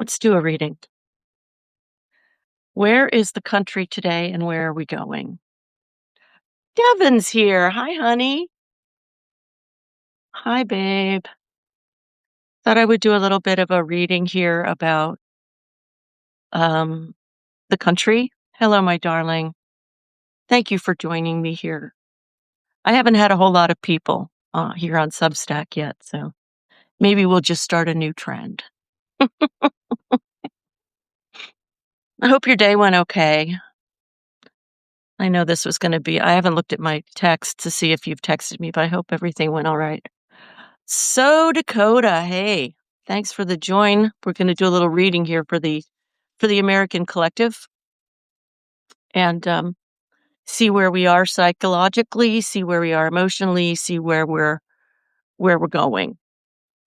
Let's do a reading. Where is the country today and where are we going? Devin's here. Hi, honey. Hi, babe. Thought I would do a little bit of a reading here about um, the country. Hello, my darling. Thank you for joining me here. I haven't had a whole lot of people here on Substack yet, so maybe we'll just start a new trend. I hope your day went okay. I know this was going to be, I haven't looked at my text to see if you've texted me, but I hope everything went all right. So Dakota, hey, thanks for the join. We're going to do a little reading here for the American Collective and see where we are psychologically, see where we are emotionally, see where we're going.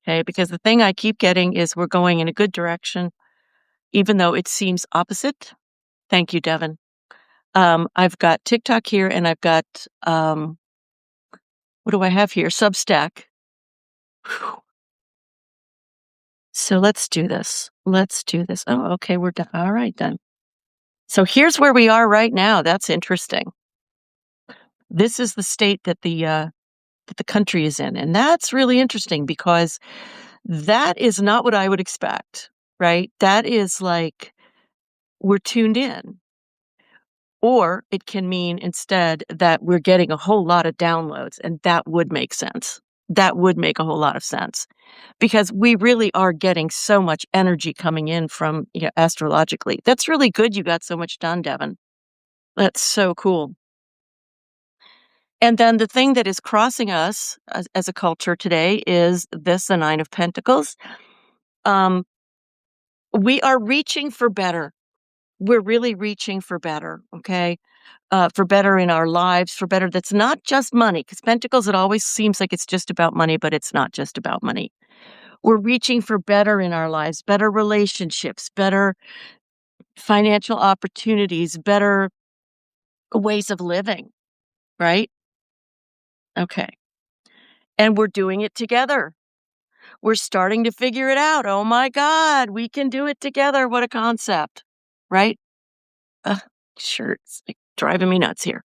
Okay, because the thing I keep getting is we're going in a good direction, even though it seems opposite. Thank you, Devin. I've got TikTok here, and I've got what do I have here? Substack. Whew. So let's do this. Oh, okay, we're done. All right, then. So here's where we are right now. That's interesting. This is the state that the country is in, and that's really interesting because that is not what I would expect, right? That is like we're tuned in. Or it can mean instead that we're getting a whole lot of downloads, and that would make sense. That would make a whole lot of sense because we really are getting so much energy coming in from astrologically. That's really good. You got so much done, Devin. That's so cool. And then the thing that is crossing us as a culture today is the Nine of Pentacles. We are reaching for better. We're really reaching for better, okay? For better in our lives, for better that's not just money, because Pentacles, it always seems like it's just about money, but it's not just about money. We're reaching for better in our lives, better relationships, better financial opportunities, better ways of living, right? Okay. And we're doing it together. We're starting to figure it out. Oh my God, we can do it together. What a concept, right? Sure, it's like driving me nuts here.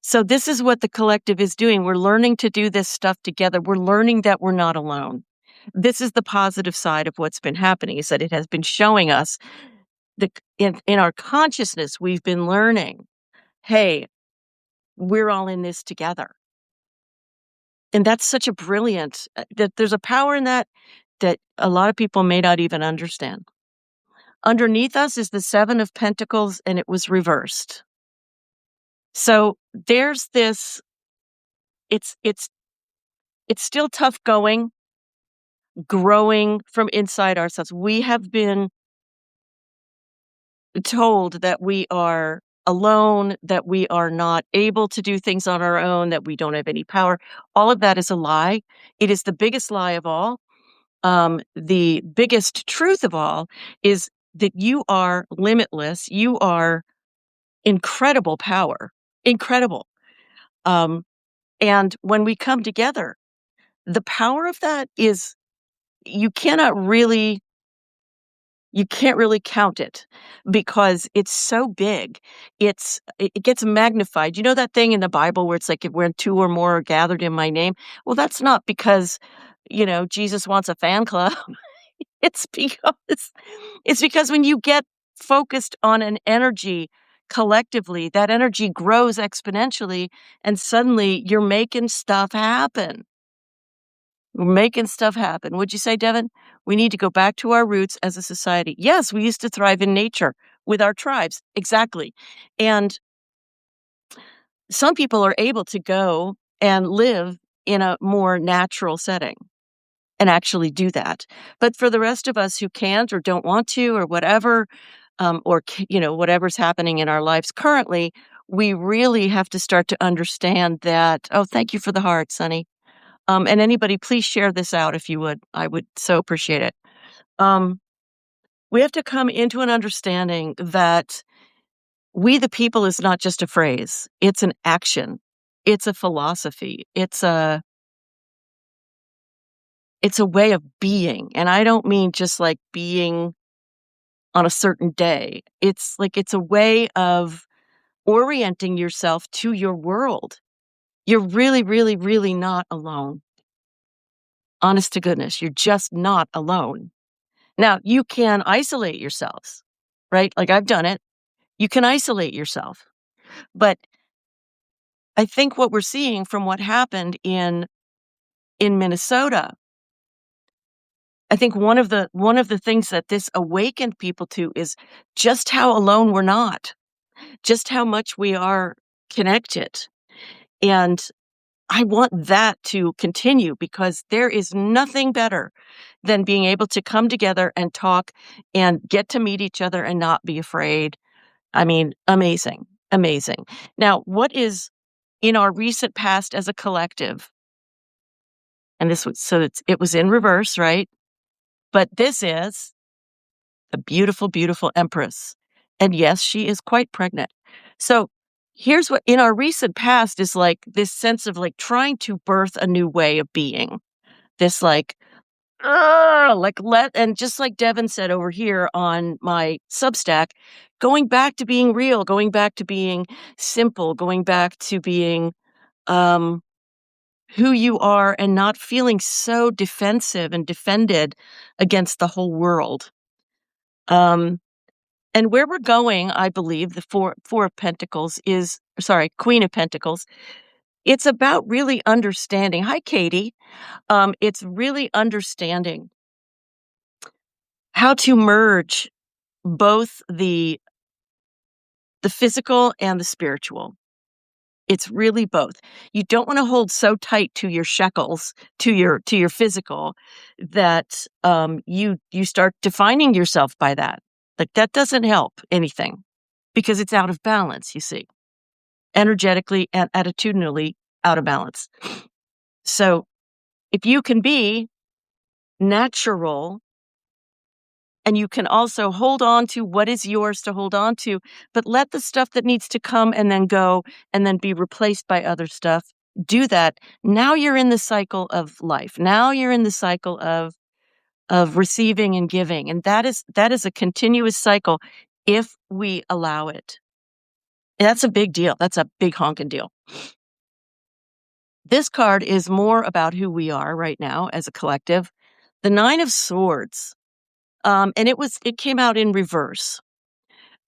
So this is what the collective is doing. We're learning to do this stuff together. We're learning that we're not alone. This is the positive side of what's been happening, is that it has been showing us that in our consciousness, we've been learning, hey, we're all in this together. And that's such a brilliant, that there's a power in that a lot of people may not even understand. Underneath us is the Seven of Pentacles, and it was reversed. So there's this, it's still tough going, growing from inside ourselves. We have been told that we are alone, that we are not able to do things on our own, that we don't have any power. All of that is a lie. It is the biggest lie of all. The biggest truth of all is that you are limitless. You are incredible power, incredible. And when we come together, the power of that is you can't really count it because it's so big. It gets magnified. You know that thing in the Bible where it's like, if when two or more are gathered in my name? Well, that's not because, Jesus wants a fan club. It's because when you get focused on an energy collectively, that energy grows exponentially and suddenly you're making stuff happen. We're making stuff happen. Would you say, Devin? We need to go back to our roots as a society. Yes, we used to thrive in nature with our tribes. Exactly. And some people are able to go and live in a more natural setting and actually do that. But for the rest of us who can't or don't want to or whatever, whatever's happening in our lives currently, we really have to start to understand that. Oh, thank you for the heart, Sonny. And anybody, please share this out if you would. I would so appreciate it. We have to come into an understanding that we the people is not just a phrase. It's an action. It's a philosophy. It's a way of being. And I don't mean just like being on a certain day. It's like it's a way of orienting yourself to your world. You're really, really, really not alone. Honest to goodness, you're just not alone. Now, you can isolate yourselves, right? Like I've done it. You can isolate yourself. But I think what we're seeing from what happened in Minnesota, I think one of the things that this awakened people to is just how alone we're not, just how much we are connected. And I want that to continue because there is nothing better than being able to come together and talk and get to meet each other and not be afraid. I mean, amazing, amazing. Now, what is in our recent past as a collective? And this was it was in reverse, right? But this is a beautiful, beautiful empress. And yes, she is quite pregnant. So here's what in our recent past is like this sense of like trying to birth a new way of being. This like let and just like Devin said over here on my Substack, going back to being real, going back to being simple, going back to being um who you are and not feeling so defensive and defended against the whole world. Um and where we're going, I believe, the four of Pentacles is sorry, Queen of Pentacles. It's about really understanding. Hi, Katie. It's really understanding how to merge both the physical and the spiritual. It's really both. You don't want to hold so tight to your shekels, to your physical, that you start defining yourself by that. Like that doesn't help anything because it's out of balance, you see, energetically and attitudinally out of balance. So if you can be natural and you can also hold on to what is yours to hold on to, but let the stuff that needs to come and then go and then be replaced by other stuff. Do that. Now you're in the cycle of life. Now you're in the cycle of receiving and giving. And that is a continuous cycle if we allow it. And that's a big deal. That's a big honking deal. This card is more about who we are right now as a collective. The Nine of Swords. And it came out in reverse.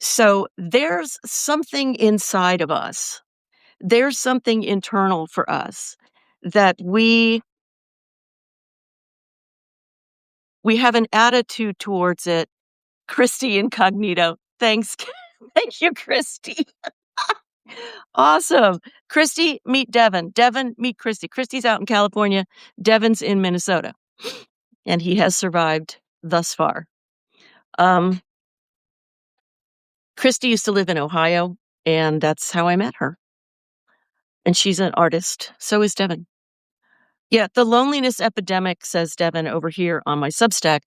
So there's something inside of us. There's something internal for us that we have an attitude towards it. Christy Incognito. Thanks. Thank you, Christy. Awesome. Christy, meet Devin. Devin, meet Christy. Christy's out in California. Devin's in Minnesota. And he has survived thus far. Christy used to live in Ohio, and that's how I met her. And she's an artist. So is Devin. Yeah, the loneliness epidemic, says Devin over here on my Substack,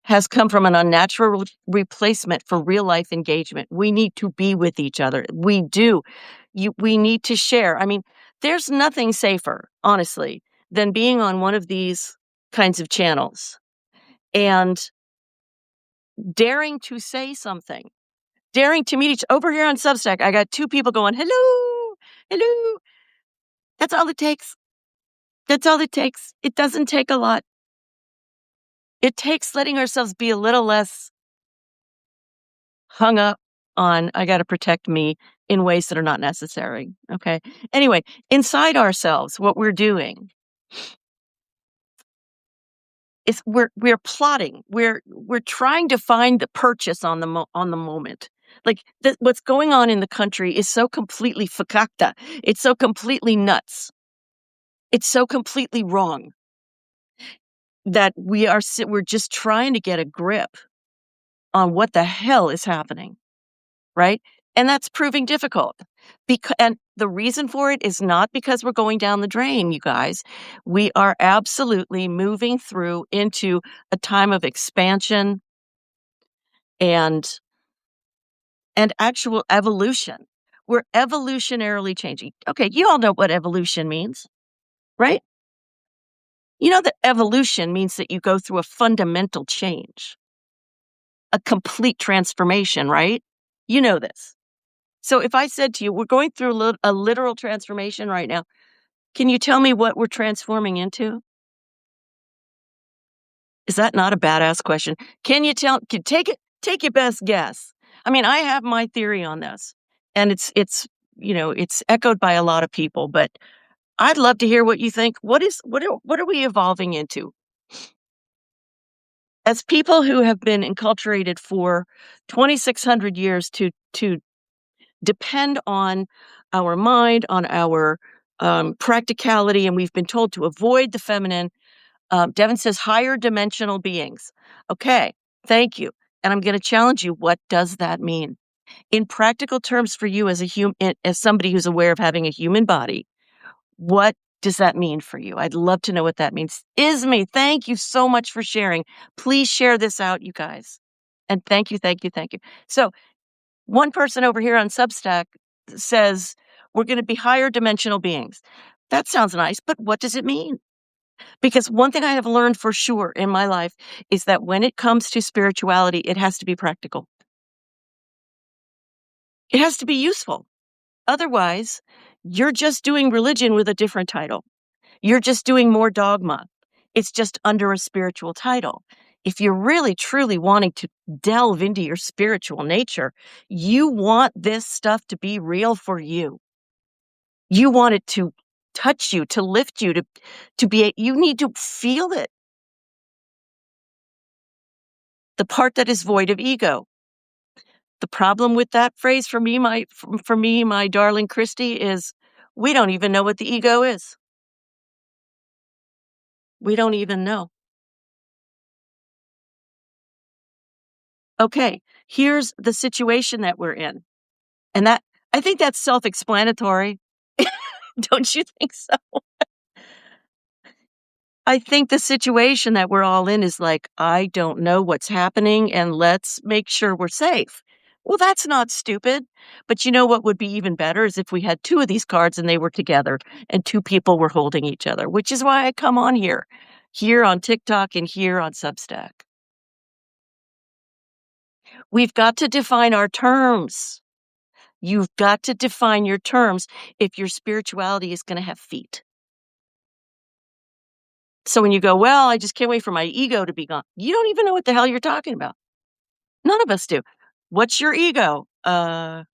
has come from an unnatural replacement for real life engagement. We need to be with each other. We do. We need to share. I mean, there's nothing safer, honestly, than being on one of these kinds of channels and daring to say something, daring to meet each over here on Substack. I got two people going, hello, hello. That's all it takes. That's all it takes. It doesn't take a lot. It takes letting ourselves be a little less hung up on, I got to protect me in ways that are not necessary. Okay. Anyway, inside ourselves, what we're doing is we're plotting. We're trying to find the purchase on the moment. Like what's going on in the country is so completely fakakta. It's so completely nuts. It's so completely wrong that we're just trying to get a grip on what the hell is happening, right? And that's proving difficult. And the reason for it is not because we're going down the drain, you guys. We are absolutely moving through into a time of expansion and actual evolution. We're evolutionarily changing. Okay, you all know what evolution means, right? You know that evolution means that you go through a fundamental change. a complete transformation, right? You know this. So if I said to you, we're going through a literal transformation right now, can you tell me what we're transforming into? Is that not a badass question? Can you take your best guess? I mean, I have my theory on this, and it's echoed by a lot of people, but I'd love to hear what you think. What are we evolving into? As people who have been enculturated for 2,600 years to depend on our mind, on our practicality, and we've been told to avoid the feminine. Devin says higher dimensional beings. Okay, thank you. And I'm going to challenge you. What does that mean in practical terms for you as as somebody who's aware of having a human body? What does that mean for you? I'd love to know what that means. Isme, thank you so much for sharing. Please share this out, you guys. And thank you, thank you, thank you. So one person over here on Substack says we're going to be higher dimensional beings. That sounds nice, but what does it mean? Because one thing I have learned for sure in my life is that when it comes to spirituality, it has to be practical. It has to be useful. Otherwise, you're just doing religion with a different title. You're just doing more dogma. It's just under a spiritual title. If you're really, truly wanting to delve into your spiritual nature, you want this stuff to be real for you. You want it to touch you, to lift you, you need to feel it. The part that is void of ego. The problem with that phrase for me, my darling Christy, is we don't even know what the ego is. We don't even know. Okay, here's the situation that we're in. And I think that's self-explanatory. Don't you think so? I think the situation that we're all in is like, I don't know what's happening and let's make sure we're safe. Well, that's not stupid. But you know what would be even better is if we had two of these cards and they were together and two people were holding each other, which is why I come on here on TikTok and here on Substack. We've got to define our terms. You've got to define your terms if your spirituality is going to have feet. So when you go, well, I just can't wait for my ego to be gone. You don't even know what the hell you're talking about. None of us do. What's your ego? When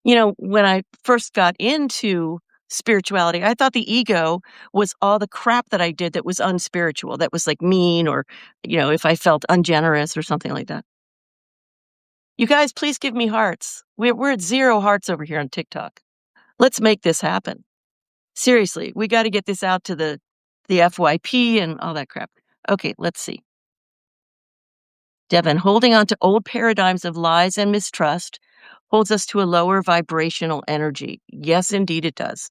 I first got into spirituality, I thought the ego was all the crap that I did that was unspiritual, that was like mean or, if I felt ungenerous or something like that. You guys, please give me hearts. We're at 0 hearts over here on TikTok. Let's make this happen. Seriously, we got to get this out to the FYP and all that crap. Okay, let's see. Devin, holding on to old paradigms of lies and mistrust holds us to a lower vibrational energy. Yes, indeed it does.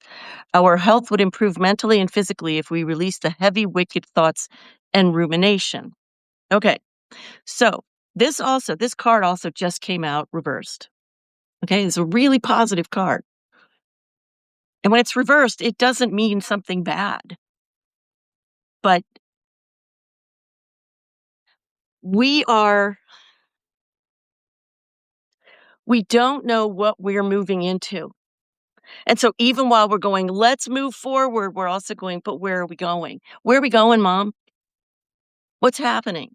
Our health would improve mentally and physically if we release the heavy, wicked thoughts and rumination. Okay, so this card also just came out reversed. Okay, it's a really positive card. And when it's reversed, it doesn't mean something bad. But we don't know what we're moving into. And so even while we're going, let's move forward, we're also going, but where are we going? Where are we going, Mom? What's happening?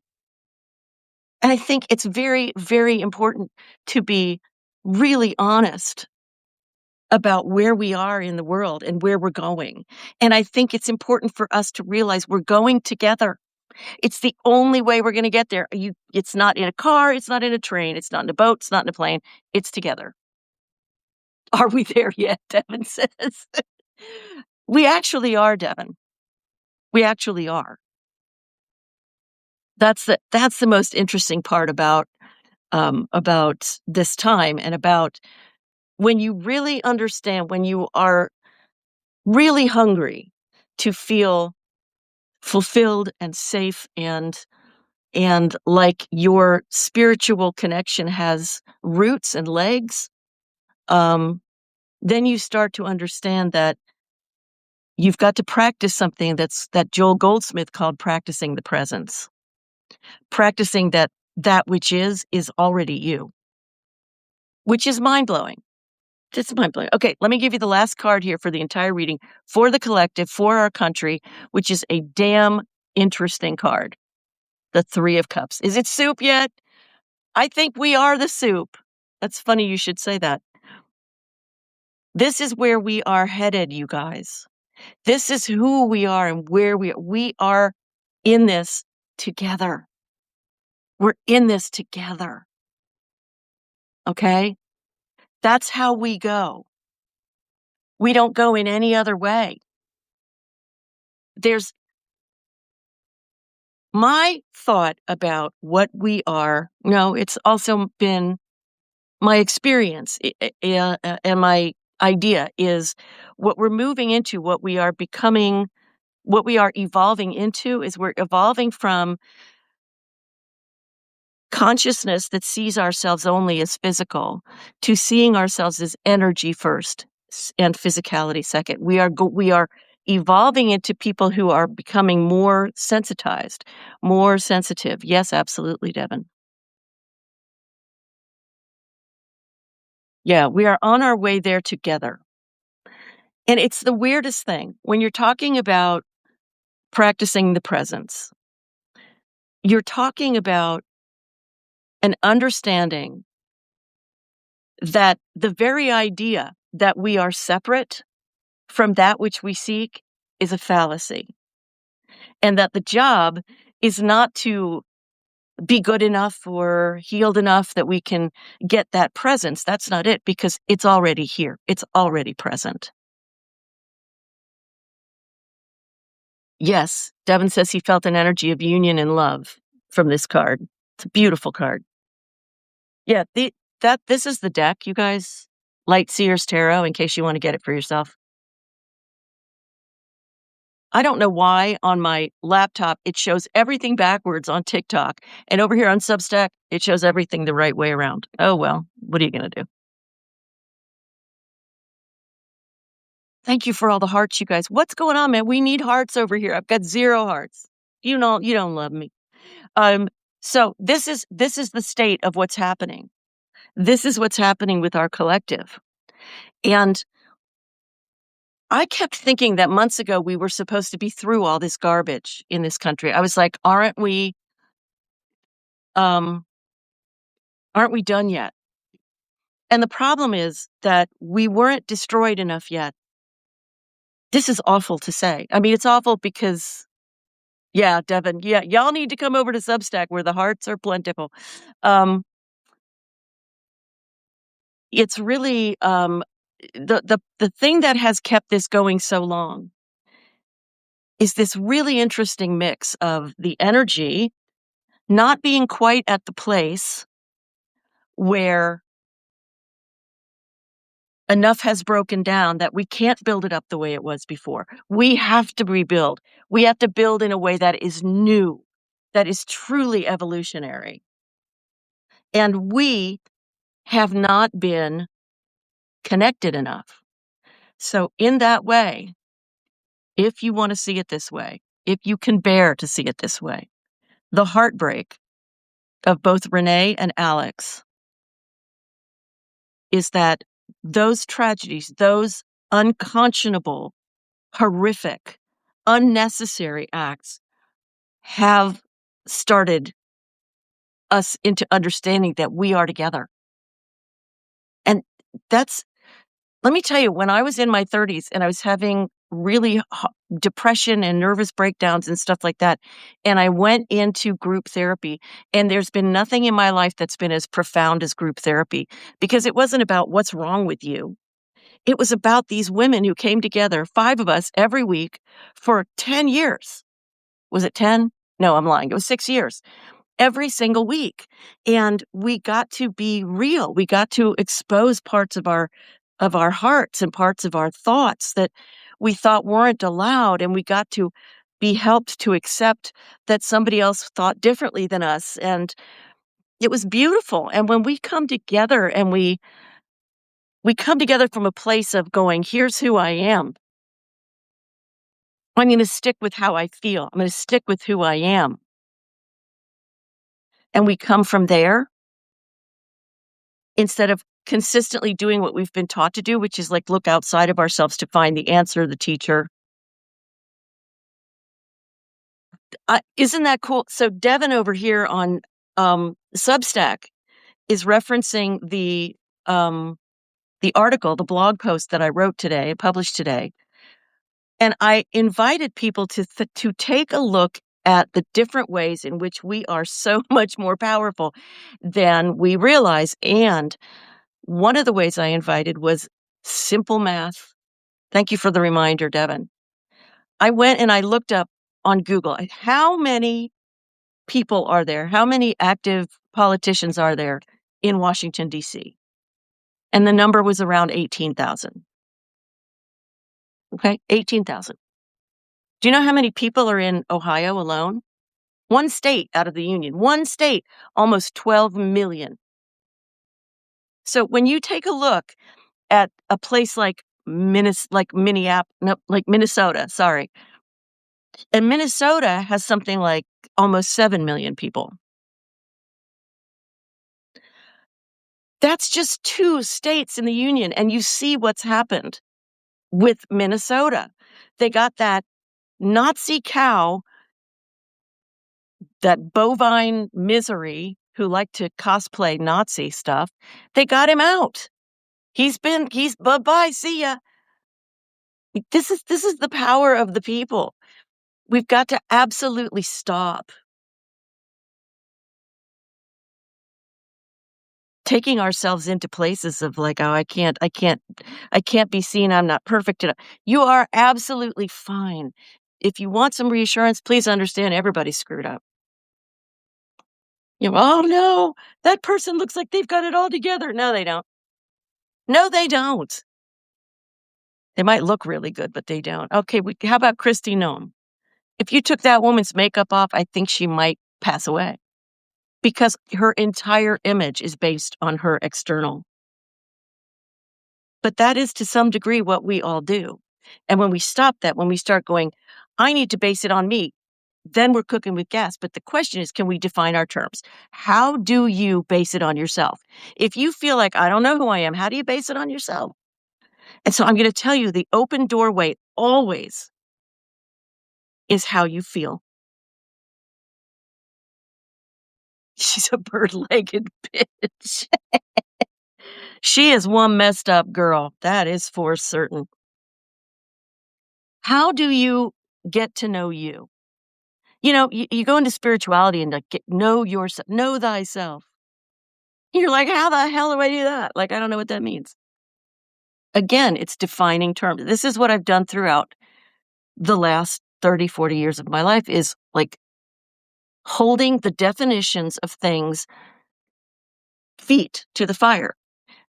And I think it's very, very important to be really honest about where we are in the world and where we're going. And I think it's important for us to realize we're going together. It's the only way we're going to get there. It's not in a car. It's not in a train. It's not in a boat. It's not in a plane. It's together. Are we there yet? Devin says. We actually are, Devin. We actually are. That's the most interesting part about this time and about when you really understand, when you are really hungry to feel fulfilled and safe and like your spiritual connection has roots and legs, then you start to understand that you've got to practice something that Joel Goldsmith called practicing the presence. Practicing that that which is already you, which is mind-blowing. It's mind-blowing. Okay, let me give you the last card here for the entire reading for the collective, for our country, which is a damn interesting card. The Three of Cups. Is it soup yet? I think we are the soup. That's funny you should say that. This is where we are headed, you guys. This is who we are and where we are in this together. We're in this together. Okay? That's how we go. We don't go in any other way. There's my thought about what we are. No, it's also been my experience and my idea is what we're moving into, what we are becoming, what we are evolving into is we're evolving from consciousness that sees ourselves only as physical to seeing ourselves as energy first and physicality second. We are evolving into people who are becoming more sensitized, more sensitive. Yes, absolutely, Devin. Yeah, we are on our way there together. And it's the weirdest thing when you're talking about practicing the presence. You're talking about an understanding that the very idea that we are separate from that which we seek is a fallacy. And that the job is not to be good enough or healed enough that we can get that presence. That's not it because it's already here. It's already present. Yes, Devin says he felt an energy of union and love from this card. It's a beautiful card. Yeah, this is the deck, you guys. Light Seers Tarot, in case you want to get it for yourself. I don't know why on my laptop it shows everything backwards on TikTok, and over here on Substack it shows everything the right way around. Oh well, what are you going to do? Thank you for all the hearts, you guys. What's going on, man? We need hearts over here. I've got 0 hearts. You don't love me. So this is the state of what's happening. This is what's happening with our collective. And I kept thinking that months ago we were supposed to be through all this garbage in this country. I was like, aren't we done yet? And the problem is that we weren't destroyed enough yet. This is awful to say. I mean, it's awful because, yeah, Devin, yeah, y'all need to come over to Substack where the hearts are plentiful. It's really the thing that has kept this going so long is this really interesting mix of the energy not being quite at the place where enough has broken down that we can't build it up the way it was before. We have to rebuild. We have to build in a way that is new, that is truly evolutionary. And we have not been connected enough. So in that way, if you want to see it this way, if you can bear to see it this way, the heartbreak of both Renee and Alex is that those tragedies, those unconscionable, horrific, unnecessary acts have started us into understanding that we are together. And that's, let me tell you, when I was in my 30s and I was having really depression and nervous breakdowns and stuff like that, and I went into group therapy, and there's been nothing in my life that's been as profound as group therapy because it wasn't about what's wrong with you. It was about these women who came together, 5 of us every week for 10 years. Was it 10? No, I'm lying. It was 6 years. Every single week. And we got to be real. We got to expose parts of our hearts and parts of our thoughts that we thought weren't allowed. And we got to be helped to accept that somebody else thought differently than us. And it was beautiful. And when we come together and we come together from a place of going, here's who I am. I'm going to stick with how I feel. I'm going to stick with who I am. and we come from there instead of consistently doing what we've been taught to do, which is like look outside of ourselves to find the answer, the teacher. Isn't that cool? So Devin over here on Substack is referencing the article, the blog post that I wrote today, published today. And I invited people to take a look at the different ways in which we are so much more powerful than we realize. And one of the ways I invited was simple math. Thank you for the reminder, Devin. I went and I looked up on Google, how many people are there? How many active politicians are there in Washington, D.C.? And the number was around 18,000. Okay, 18,000. Do you know how many people are in Ohio alone? One state out of the union, one state, almost 12 million. So when you take a look at a place like Minnesota, sorry. And Minnesota has something like almost 7 million people. That's just 2 states in the union, and you see what's happened with Minnesota. They got that Nazi cow, that bovine misery who liked to cosplay Nazi stuff. They got him out. He's bye-bye, see ya. This is the power of the people. We've got to absolutely stop taking ourselves into places of like, oh, I can't be seen. I'm not perfect enough. You are absolutely fine. If you want some reassurance, please understand everybody's screwed up. Oh no, that person looks like they've got it all together. No, they don't. No, they don't. They might look really good, but they don't. Okay, how about Kristi Noem? If you took that woman's makeup off, I think she might pass away because her entire image is based on her external. But that is to some degree what we all do. And when we stop that, when we start going, I need to base it on me, then we're cooking with gas. But the question is, can we define our terms? How do you base it on yourself? If you feel like, I don't know who I am, how do you base it on yourself? And so I'm going to tell you the open doorway always is how you feel. She's a bird-legged bitch. She is one messed up girl. That is for certain. How do you get to know you? You go into spirituality and like know yourself, know thyself. You're like, how the hell do I do that? Like, I don't know what that means. Again, it's defining terms. This is what I've done throughout the last 30, 40 years of my life is like holding the definitions of things feet to the fire.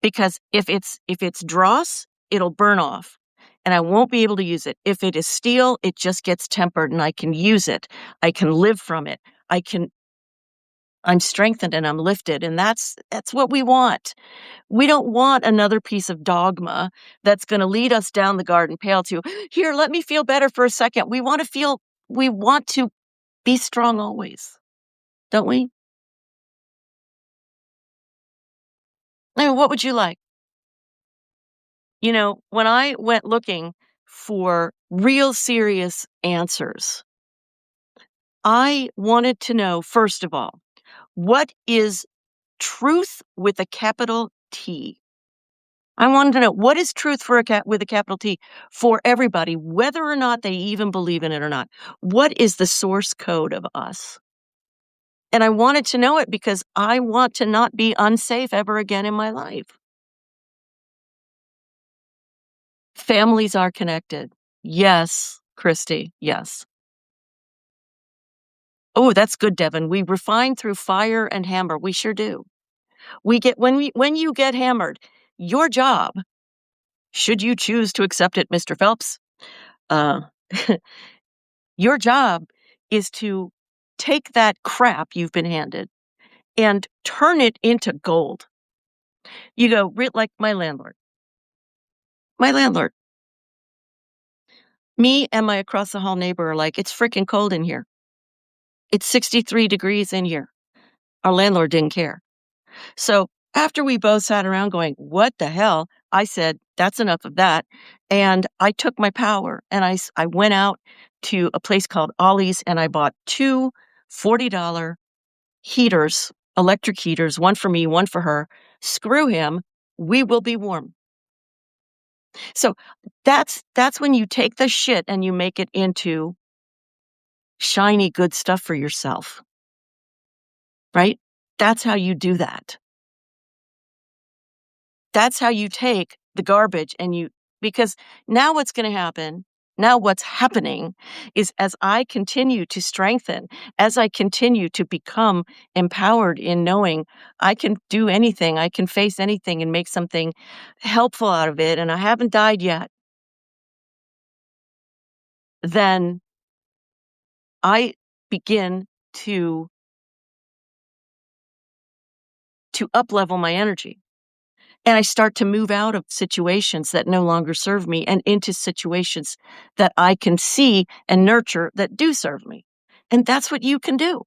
Because if it's dross, it'll burn off and I won't be able to use it. If it is steel, it just gets tempered and I can use it. I can live from it. I'm strengthened and I'm lifted. And that's what we want. We don't want another piece of dogma that's going to lead us down the garden path to, here, let me feel better for a second. We want to be strong always, don't we? I mean, what would you like? When I went looking for real serious answers, I wanted to know, first of all, what is truth with a capital T? I wanted to know what is truth with a capital T for everybody, whether or not they even believe in it or not. What is the source code of us? And I wanted to know it because I want to not be unsafe ever again in my life. Families are connected. Yes, Kristi, yes. Oh, that's good, Devin. We refine through fire and hammer. We sure do. When you get hammered, your job, should you choose to accept it, Mr. Phelps, uh, your job is to take that crap you've been handed and turn it into gold. You go, like my landlord. My landlord. Me and my across the hall neighbor are like, it's freaking cold in here. It's 63 degrees in here. Our landlord didn't care. So after we both sat around going, "What the hell?" I said, "That's enough of that." And I took my power and I went out to a place called Ollie's and I bought 2 $40 heaters, electric heaters, one for me, one for her. Screw him. We will be warm. So that's when you take the shit and you make it into shiny good stuff for yourself, right? That's how you do that. That's how you take the garbage and you because now what's going to happen, now what's happening is as I continue to strengthen, as I continue to become empowered in knowing I can do anything, I can face anything and make something helpful out of it, and I haven't died yet, then I begin to up level my energy. And I start to move out of situations that no longer serve me and into situations that I can see and nurture that do serve me. And that's what you can do.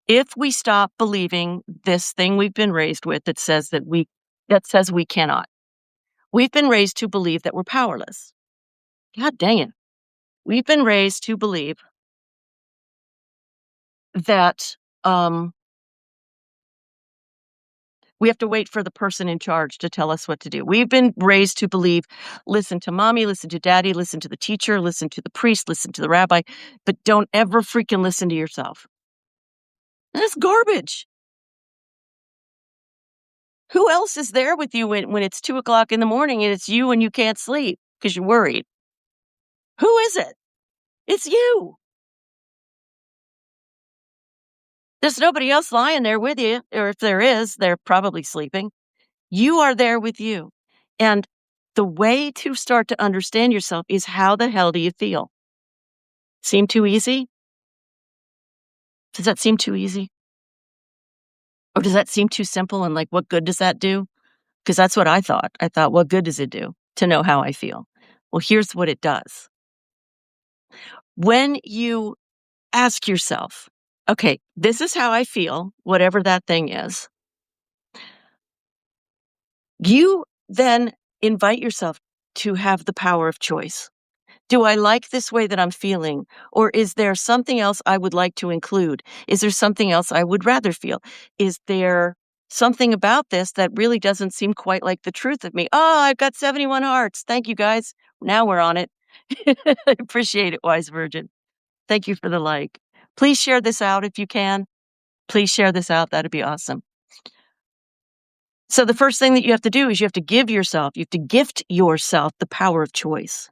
If we stop believing this thing we've been raised with that says we cannot. We've been raised to believe that we're powerless. God dang it. We've been raised to believe that we have to wait for the person in charge to tell us what to do. We've been raised to believe, listen to mommy, listen to daddy, listen to the teacher, listen to the priest, listen to the rabbi, but don't ever freaking listen to yourself. That's garbage. Who else is there with you when it's 2 o'clock in the morning and it's you and you can't sleep because you're worried? Who is it? It's you. There's nobody else lying there with you, or if there is, they're probably sleeping. You are there with you. And the way to start to understand yourself is how the hell do you feel? Seem too easy? Does that seem too easy? Or does that seem too simple and like, what good does that do? Because that's what I thought. I thought, what good does it do to know how I feel? Well, here's what it does. When you ask yourself, okay, this is how I feel, whatever that thing is, you then invite yourself to have the power of choice. Do I like this way that I'm feeling? Or is there something else I would like to include? Is there something else I would rather feel? Is there something about this that really doesn't seem quite like the truth of me? Oh, I've got 71 hearts. Thank you, guys. Now we're on it. I appreciate it, Wise Virgin. Thank you for the like. Please share this out if you can. Please share this out. That'd be awesome. So the first thing that you have to do is you have to gift yourself the power of choice.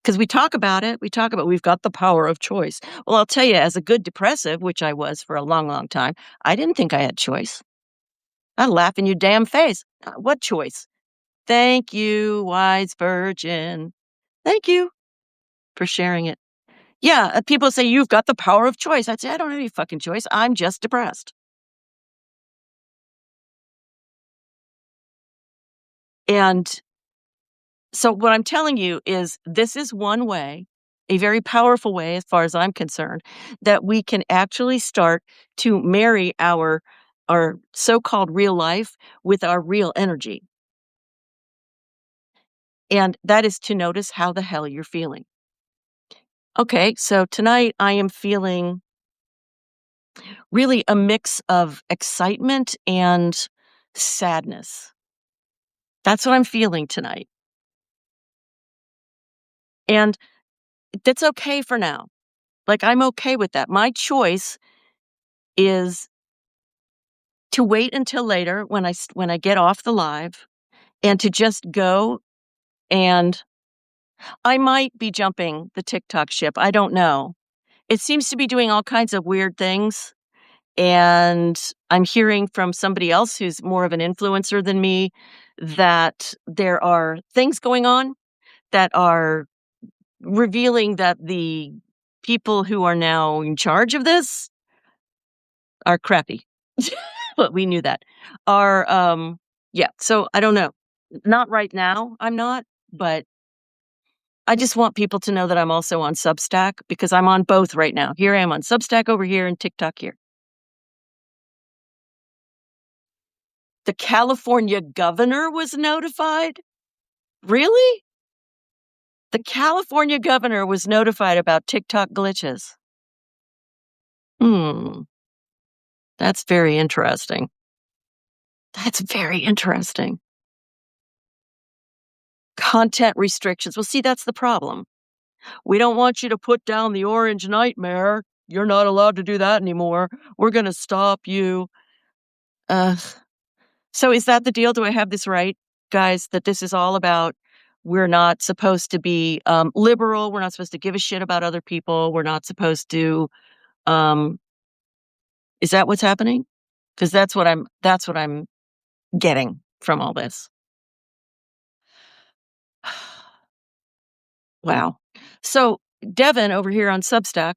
Because we talk about it. We've got the power of choice. Well, I'll tell you, as a good depressive, which I was for a long, long time, I didn't think I had choice. I'd laugh in your damn face. What choice? Thank you, Wise Virgin. Thank you for sharing it. Yeah, people say, you've got the power of choice. I'd say, I don't have any fucking choice. I'm just depressed. And so what I'm telling you is this is one way, a very powerful way, as far as I'm concerned, that we can actually start to marry our so-called real life with our real energy. And that is to notice how the hell you're feeling. Okay, so tonight I am feeling really a mix of excitement and sadness. That's what I'm feeling tonight. And that's okay for now. Like, I'm okay with that. My choice is to wait until later when I get off the live and to just go, and I might be jumping the TikTok ship, I don't know. It seems to be doing all kinds of weird things, and I'm hearing from somebody else who's more of an influencer than me that there are things going on that are revealing that the people who are now in charge of this are crappy. But we knew that. Are, yeah, so I don't know. Not right now, I'm not, but I just want people to know that I'm also on Substack because I'm on both right now. Here I am on Substack over here and TikTok here. The California governor was notified? Really? The California governor was notified about TikTok glitches. Hmm, that's very interesting. That's very interesting. Content restrictions. Well, see, that's the problem. We don't want you to put down the orange nightmare. You're not allowed to do that anymore. We're gonna stop you. Ugh. So is that the deal? Do I have this right, guys, that this is all about we're not supposed to be, liberal, we're not supposed to give a shit about other people, we're not supposed to, um is that what's happening? Because that's what I'm getting from all this. Wow. So, Devin over here on Substack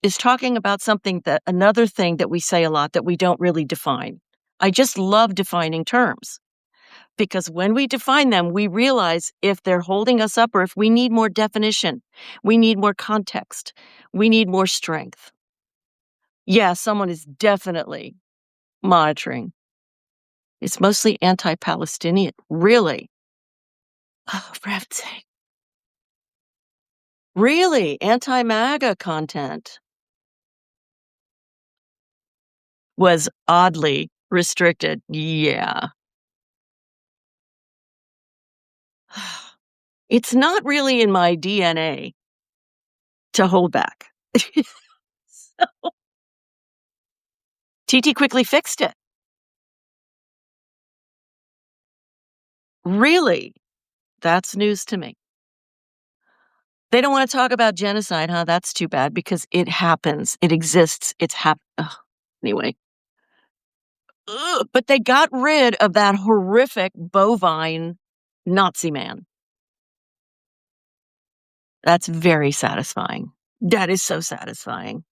is talking about something that another thing that we say a lot that we don't really define. I just love defining terms because when we define them, we realize if they're holding us up or if we need more definition, we need more context, we need more strength. Yeah, someone is definitely monitoring. It's mostly anti Palestinian. Really? Oh, for heaven's sake. Really? Anti MAGA content was oddly restricted. Yeah. It's not really in my DNA to hold back. TT quickly fixed it. Really? That's news to me. They don't want to talk about genocide, huh? That's too bad because it happens. It exists. Anyway. Ugh, but they got rid of that horrific bovine Nazi man. That's very satisfying. That is so satisfying.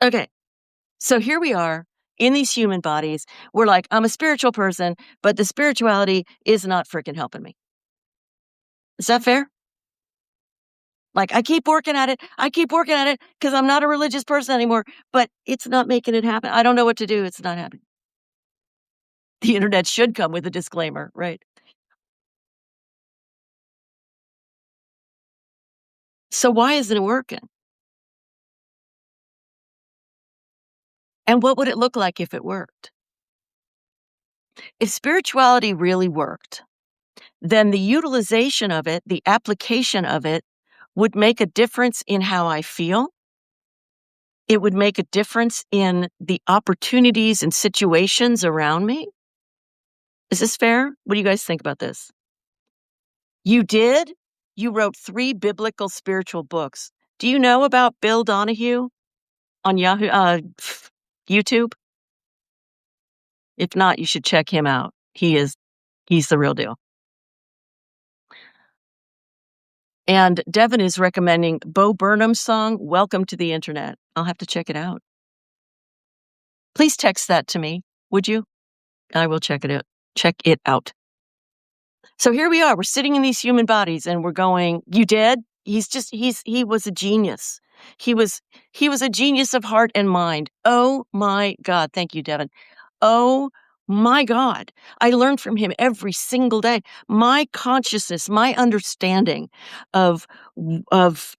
Okay. So here we are in these human bodies. We're like, I'm a spiritual person, but the spirituality is not freaking helping me. Is that fair? Like, I keep working at it. I keep working at it because I'm not a religious person anymore, but it's not making it happen. I don't know what to do. It's not happening. The internet should come with a disclaimer, right? So why isn't it working? And what would it look like if it worked? If spirituality really worked, then the utilization of it, the application of it, would make a difference in how I feel. It would make a difference in the opportunities and situations around me. Is this fair? What do you guys think about this? You did? You wrote 3 biblical spiritual books. Do you know about Bill Donahue on Yahoo YouTube? If not, you should check him out. He's the real deal. And Devin is recommending Bo Burnham's song, Welcome to the Internet. I'll have to check it out. Please text that to me, would you? I will check it out. Check it out. So here we are. We're sitting in these human bodies and we're going, you did? He was a genius. He was a genius of heart and mind. Oh my God. Thank you, Devin. Oh my God. I learned from him every single day. My consciousness, my understanding of of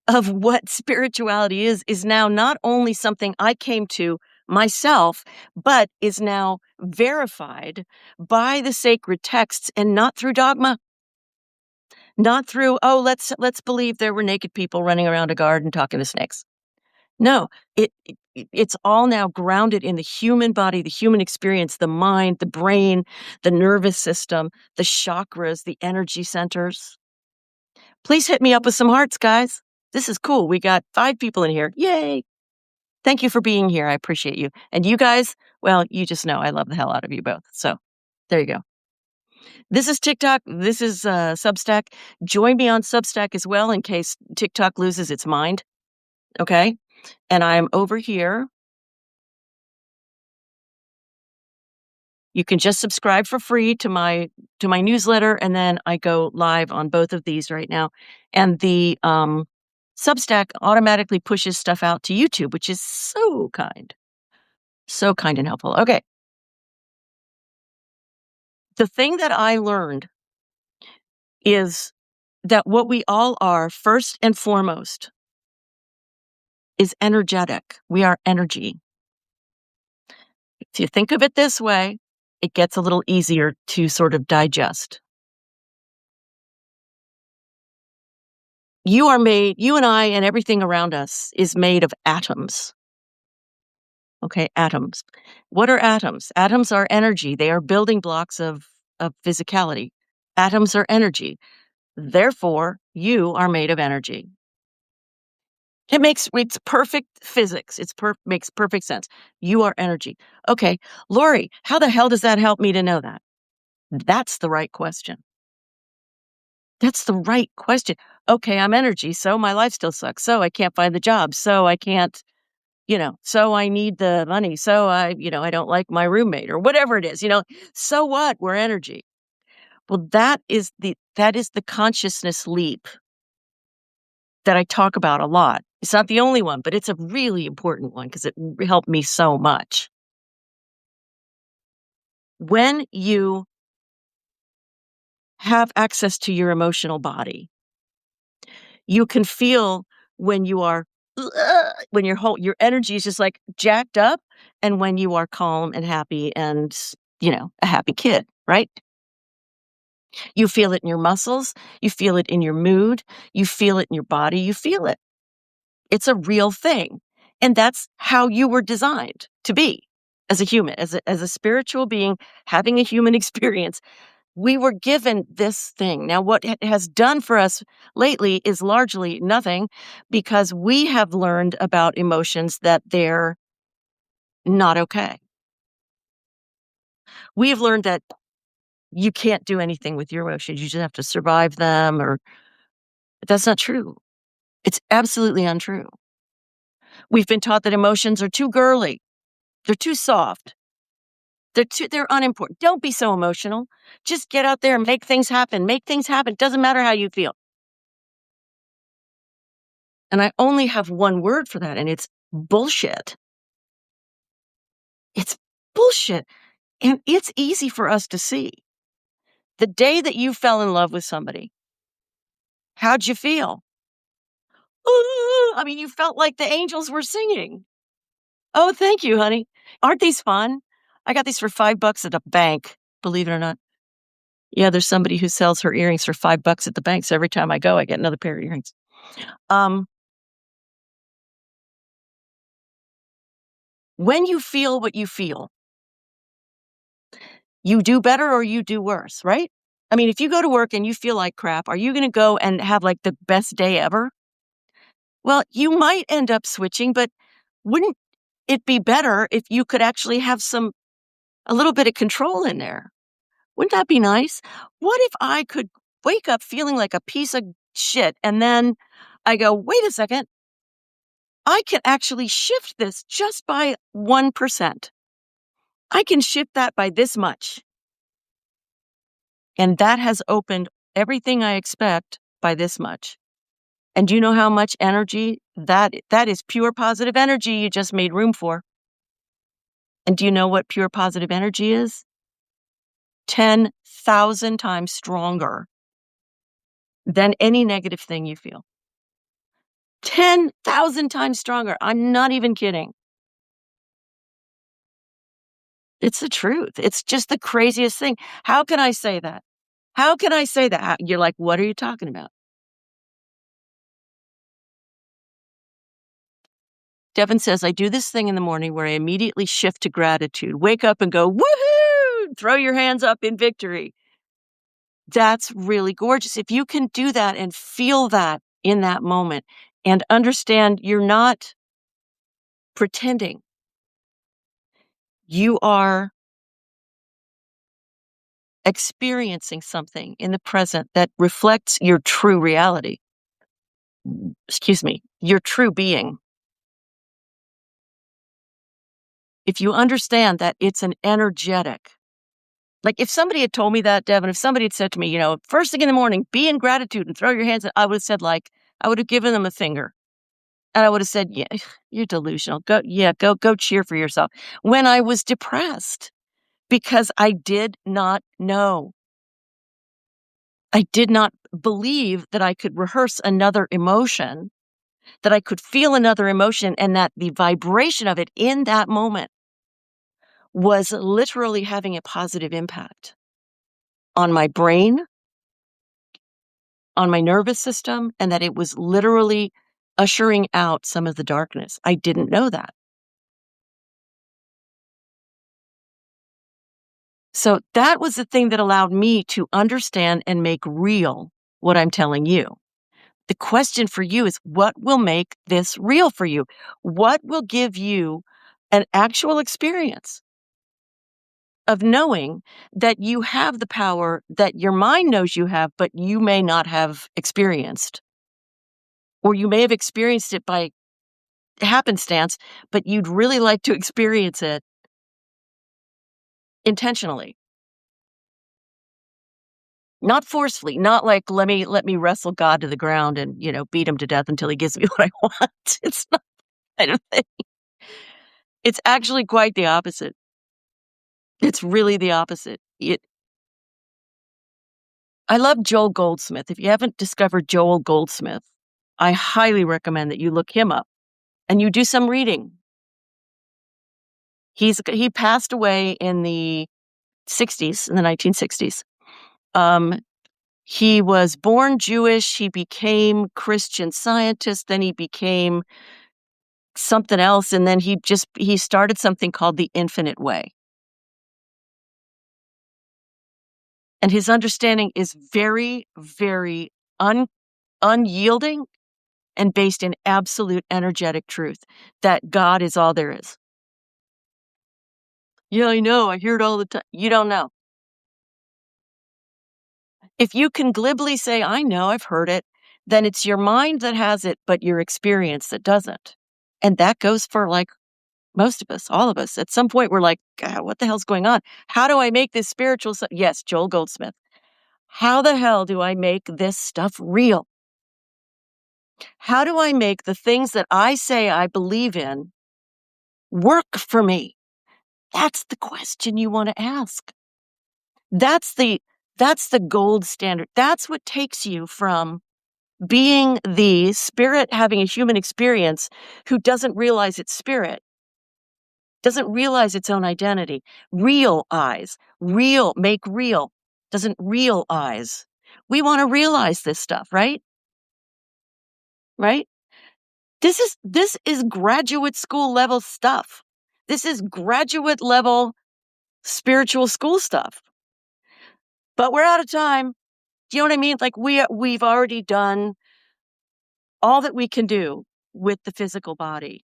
of what spirituality is now not only something I came to myself, but is now verified by the sacred texts and not through dogma, not through, oh, let's believe there were naked people running around a garden talking to snakes. No, it's all now grounded in the human body, the human experience, the mind, the brain, the nervous system, the chakras, the energy centers. Please hit me up with some hearts, guys. This is cool. We got 5 people in here. Yay. Thank you for being here. I appreciate you. And you guys, well, you just know I love the hell out of you both. So there you go. This is TikTok. This is Substack. Join me on Substack as well in case TikTok loses its mind. Okay. And I'm over here. You can just subscribe for free to my newsletter, and then I go live on both of these right now. And the Substack automatically pushes stuff out to YouTube, which is so kind. So kind and helpful. Okay. The thing that I learned is that what we all are, first and foremost, is energetic. We are energy. If you think of it this way, it gets a little easier to sort of digest. You and I and everything around us is made of atoms. Okay, atoms. What are atoms? Atoms are energy. They are building blocks of physicality. Atoms are energy. Therefore, you are made of energy. It's perfect physics. Makes perfect sense. You are energy. Okay, Lori, how the hell does that help me to know that? That's the right question. That's the right question. Okay, I'm energy, so my life still sucks. So I can't find the job. So I can't, so I need the money. So I don't like my roommate or whatever it is, So what? We're energy. Well, that is the consciousness leap that I talk about a lot. It's not the only one, but it's a really important one because it helped me so much. When you have access to your emotional body, you can feel when you are when your energy is just like jacked up, and when you are calm and happy and a happy kid, right? You feel it in your muscles, you feel it in your mood, you feel it in your body, you feel it. It's a real thing. And that's how you were designed to be as a human, as a spiritual being having a human experience. We were given this thing. Now, what it has done for us lately is largely nothing because we have learned about emotions that they're not okay. We have learned that you can't do anything with your emotions. You just have to survive them, but that's not true. It's absolutely untrue. We've been taught that emotions are too girly. They're too soft. They're unimportant. Don't be so emotional. Just get out there and make things happen. Make things happen. Doesn't matter how you feel. And I only have one word for that, and it's bullshit. It's bullshit. And it's easy for us to see. The day that you fell in love with somebody, how'd you feel? Ooh, I mean, you felt like the angels were singing. Oh, thank you, honey. Aren't these fun? I got these for $5 at a bank, believe it or not. Yeah, there's somebody who sells her earrings for $5 at the bank. So every time I go, I get another pair of earrings. When you feel what you feel, you do better or you do worse, right? I mean, if you go to work and you feel like crap, are you going to go and have like the best day ever? Well, you might end up switching, but wouldn't it be better if you could actually have a little bit of control in there? Wouldn't that be nice? What if I could wake up feeling like a piece of shit and then I go, wait a second, I can actually shift this just by 1%. I can shift that by this much. And that has opened everything I expect by this much. And do you know how much energy that is pure positive energy you just made room for? And do you know what pure positive energy is? 10,000 times stronger than any negative thing you feel. 10,000 times stronger. I'm not even kidding. It's the truth. It's just the craziest thing. How can I say that? How can I say that? You're like, what are you talking about? Devin says, I do this thing in the morning where I immediately shift to gratitude. Wake up and go, woohoo! Throw your hands up in victory. That's really gorgeous. If you can do that and feel that in that moment and understand you're not pretending, you are experiencing something in the present that reflects your true reality. Excuse me, your true being. If you understand that it's an energetic, like if somebody had told me that, Devin, if somebody had said to me, first thing in the morning, be in gratitude and throw your hands, I would have said I would have given them a finger. And I would have said, "Yeah, you're delusional. Go cheer for yourself." When I was depressed because I did not know. I did not believe that I could rehearse another emotion, that I could feel another emotion, and that the vibration of it in that moment was literally having a positive impact on my brain, on my nervous system, and that it was literally ushering out some of the darkness. I didn't know that. So that was the thing that allowed me to understand and make real what I'm telling you. The question for you is, what will make this real for you? What will give you an actual experience of knowing that you have the power that your mind knows you have, but you may not have experienced? Or you may have experienced it by happenstance, but you'd really like to experience it intentionally, not forcefully, not like let me wrestle God to the ground and, beat him to death until he gives me what I want. It's not that kind of thing. It's actually quite the opposite. It's really the opposite. I love Joel Goldsmith. If you haven't discovered Joel Goldsmith, I highly recommend that you look him up and you do some reading. He passed away in the 60s, in the 1960s. Um, he was born Jewish. He became Christian Scientist. Then he became something else. And then he started something called the Infinite Way. And his understanding is very, very unyielding and based in absolute energetic truth that God is all there is. Yeah, I know. I hear it all the time. You don't know. If you can glibly say, I know, I've heard it, then it's your mind that has it, but your experience that doesn't. And that goes for like most of us, all of us. At some point, we're like, God, what the hell's going on? How do I make this spiritual stuff? Yes, Joel Goldsmith. How the hell do I make this stuff real? How do I make the things that I say I believe in work for me? That's the question you want to ask. That's the that's the gold standard. That's what takes you from being the spirit having a human experience who doesn't realize it's spirit, doesn't realize its own identity. Make real, doesn't realize. We want to realize this stuff, right? Right? This is graduate school level stuff. This is graduate level spiritual school stuff. But we're out of time. Do you know what I mean? Like we've already done all that we can do with the physical body.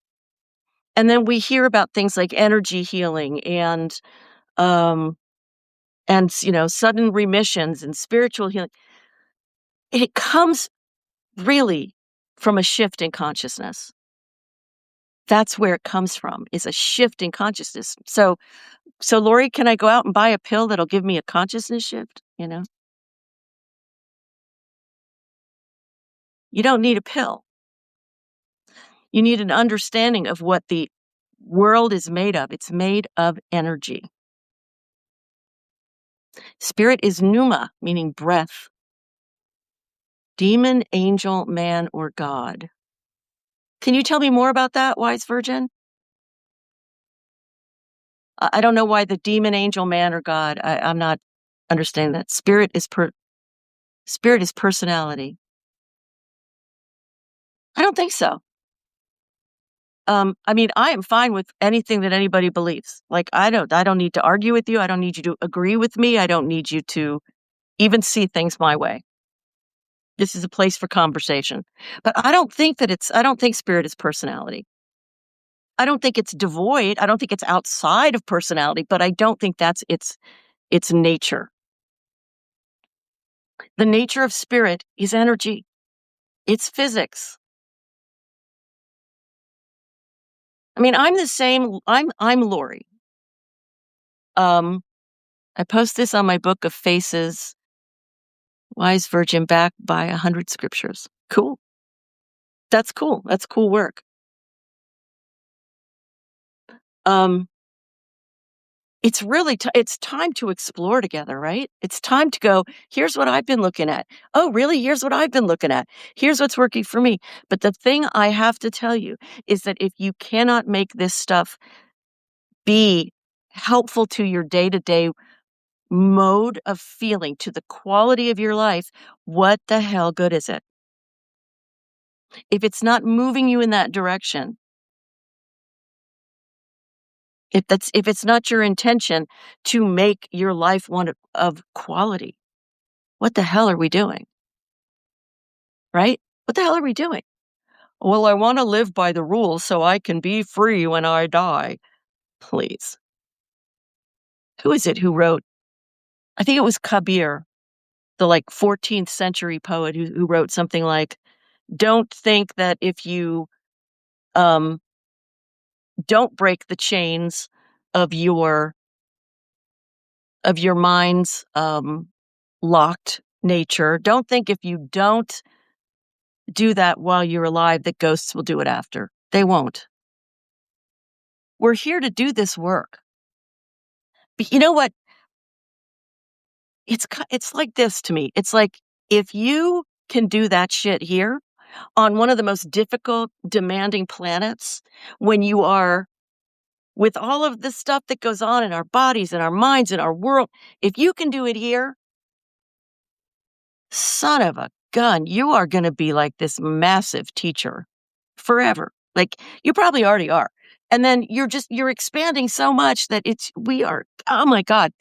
And then we hear about things like energy healing um sudden remissions and spiritual healing. It comes really from a shift in consciousness. That's where it comes from, is a shift in consciousness. So Lori, can I go out and buy a pill that'll give me a consciousness shift? You don't need a pill. You need an understanding of what the world is made of. It's made of energy. Spirit is pneuma, meaning breath. Demon, angel, man, or God. Can you tell me more about that, wise virgin? I don't know why the demon, angel, man, or God. I'm not understanding that. Spirit is personality. I don't think so. I mean, I am fine with anything that anybody believes. Like, I don't need to argue with you. I don't need you to agree with me. I don't need you to even see things my way. This is a place for conversation. But I don't think spirit is personality. I don't think it's devoid. I don't think it's outside of personality, but I don't think that's its nature. The nature of spirit is energy. It's physics. I mean, I'm the same. I'm Lori. I post this on my book of faces, Wise Virgin, backed by 100 scriptures. Cool. That's cool. That's cool work. Um, it's really it's time to explore together, right? It's time to go, "Here's what I've been looking at. Oh, really? Here's what I've been looking at. Here's what's working for me." But the thing I have to tell you is that if you cannot make this stuff be helpful to your day-to-day mode of feeling, to the quality of your life, what the hell good is it? If it's not moving you in that direction, if it's not your intention to make your life one of quality, what the hell are we doing, right? What the hell are we doing? Well, I wanna live by the rules so I can be free when I die. Please. Who is it who wrote I think it was Kabir, the, like, 14th century poet who wrote something like, "Don't think that if you, um, don't break the chains of your mind's, locked nature, don't think if you don't do that while you're alive that ghosts will do it after. They won't. We're here to do this work." But you know what? It's like this to me. It's like, if you can do that shit here on one of the most difficult, demanding planets, when you are with all of the stuff that goes on in our bodies and our minds and our world, if you can do it here, son of a gun, you are gonna be like this massive teacher forever. Like, you probably already are. And then you're expanding so much that we are, oh my God,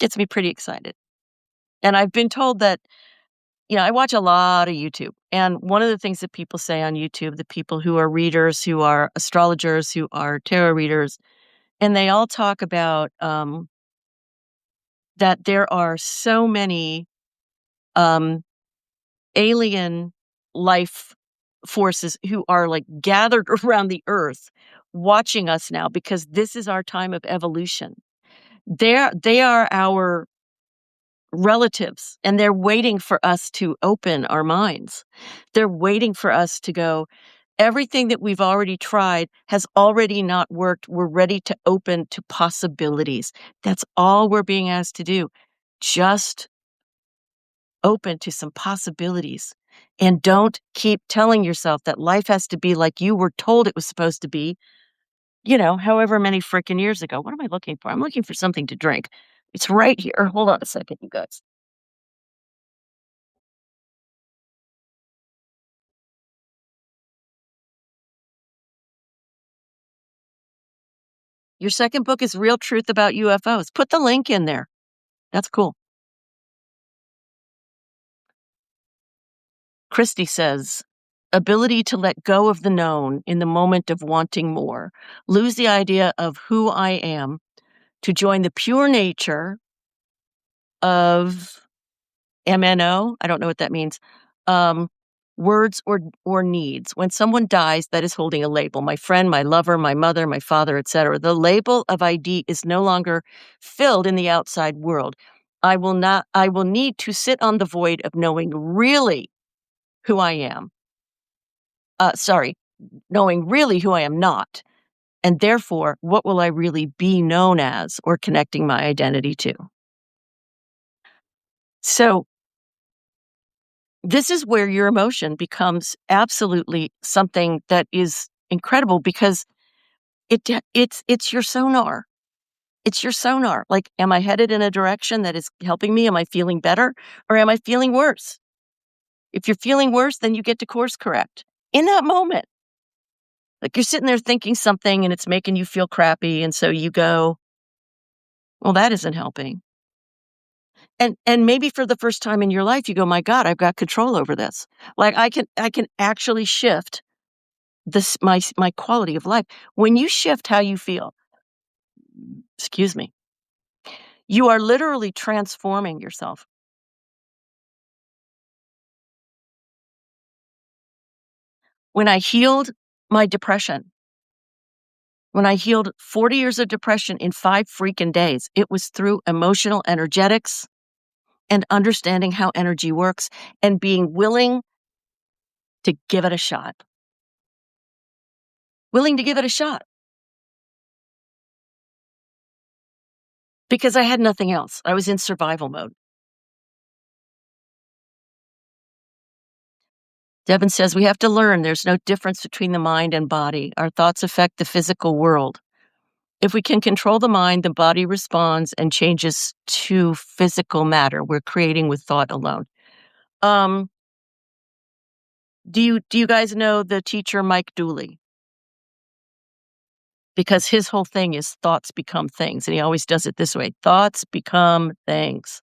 gets me pretty excited. And I've been told that, I watch a lot of YouTube. And one of the things that people say on YouTube, the people who are readers, who are astrologers, who are tarot readers, and they all talk about that there are so many um, alien life forces who are like gathered around the earth watching us now because this is our time of evolution. They are our relatives and they're waiting for us to open our minds. They're waiting for us to go, everything that we've already tried has already not worked. We're ready to open to possibilities. That's all we're being asked to do. Just open to some possibilities. And don't keep telling yourself that life has to be like you were told it was supposed to be, however many freaking years ago. What am I looking for? I'm looking for something to drink. It's right here. Hold on a second, you guys. Your second book is Real Truth About UFOs. Put the link in there. That's cool. Christy says, ability to let go of the known in the moment of wanting more, lose the idea of who I am, to join the pure nature of MNO. I don't know what that means. Um, Words or needs. When someone dies, that is holding a label. My friend, my lover, my mother, my father, etc. The label of ID is no longer filled in the outside world. I will need to sit on the void of knowing really who I am. Sorry, knowing really who I am not. And therefore, what will I really be known as or connecting my identity to? So this is where your emotion becomes absolutely something that is incredible because it's your sonar. It's your sonar. Like, am I headed in a direction that is helping me? Am I feeling better or am I feeling worse? If you're feeling worse, then you get to course correct in that moment. Like, you're sitting there thinking something and it's making you feel crappy. And so you go, well, that isn't helping. And maybe for the first time in your life, you go, my God, I've got control over this. Like, I can actually shift my quality of life. When you shift how you feel, excuse me, you are literally transforming yourself. When I healed my depression, when I healed 40 years of depression in 5 freaking days, it was through emotional energetics and understanding how energy works and being willing to give it a shot. Willing to give it a shot. Because I had nothing else. I was in survival mode. Devin says, we have to learn there's no difference between the mind and body. Our thoughts affect the physical world. If we can control the mind, the body responds and changes to physical matter. We're creating with thought alone. Do you guys know the teacher Mike Dooley? Because his whole thing is thoughts become things, and he always does it this way. Thoughts become things.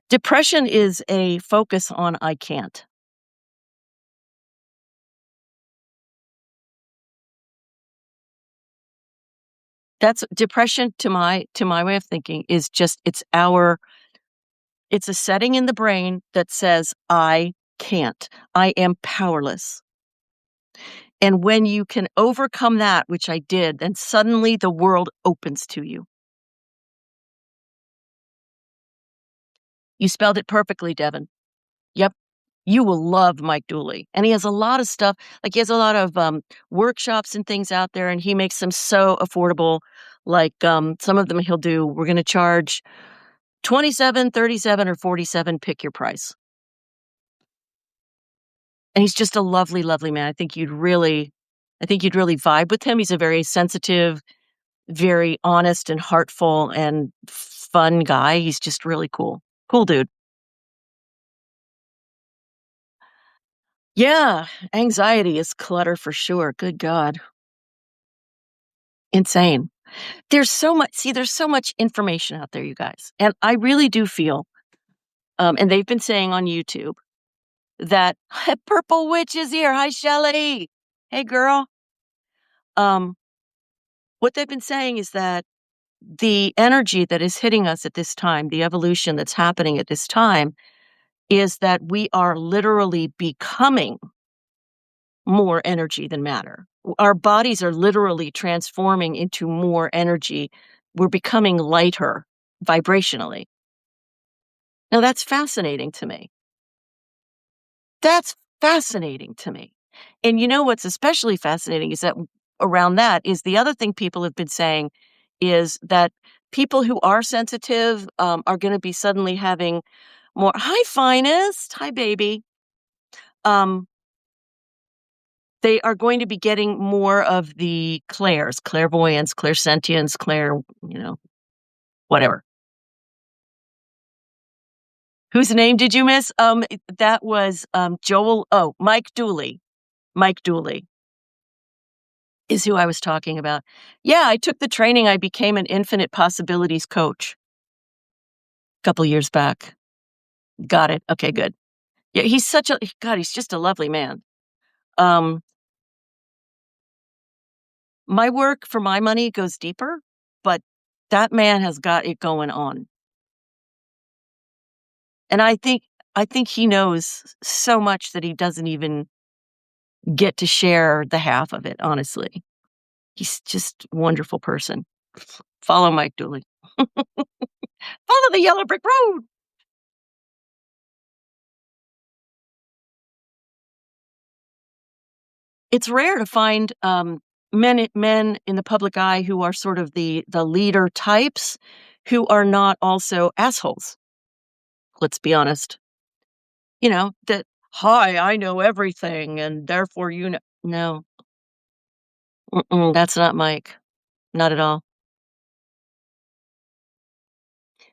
Depression is a focus on I can't. That's depression to my way of thinking is just it's a setting in the brain that says I can't. I am powerless. And when you can overcome that, which I did, then suddenly the world opens to you. You spelled it perfectly, Devin. Yep. You will love Mike Dooley. And he has a lot of stuff. Like he has a lot of workshops and things out there, and he makes them so affordable. Like some of them he'll do, we're going to charge 27, 37, or 47, pick your price. And he's just a lovely, lovely man. I think you'd really vibe with him. He's a very sensitive, very honest and heartful and fun guy. He's just really cool. Cool dude. Yeah, anxiety is clutter for sure. Good God. Insane. There's so much information out there, you guys. And I really do feel, and they've been saying on YouTube that Purple Witch is here. Hi, Shelly. Hey, girl. Um, what they've been saying is that the energy that is hitting us at this time, the evolution that's happening at this time, is that we are literally becoming more energy than matter. Our bodies are literally transforming into more energy. We're becoming lighter vibrationally. Now, that's fascinating to me. That's fascinating to me. And you know what's especially fascinating is that around that is the other thing people have been saying is that people who are sensitive are going to be suddenly having more. Hi, finest. Hi, baby. They are going to be getting more of the clairs, clairvoyance, clairsentience, whatever. Whose name did you miss? That was Mike Dooley. Mike Dooley is who I was talking about. Yeah, I took the training. I became an infinite possibilities coach a couple years back. Got it. Okay, good. Yeah, he's just a lovely man. My work for my money goes deeper, but that man has got it going on. And I think he knows so much that he doesn't even get to share the half of it, honestly. He's just a wonderful person. Follow Mike Dooley. Follow the yellow brick road. It's rare to find men in the public eye who are sort of the leader types who are not also assholes. Let's be honest. That, hi, I know everything and therefore you know. No, that's not Mike. Not at all.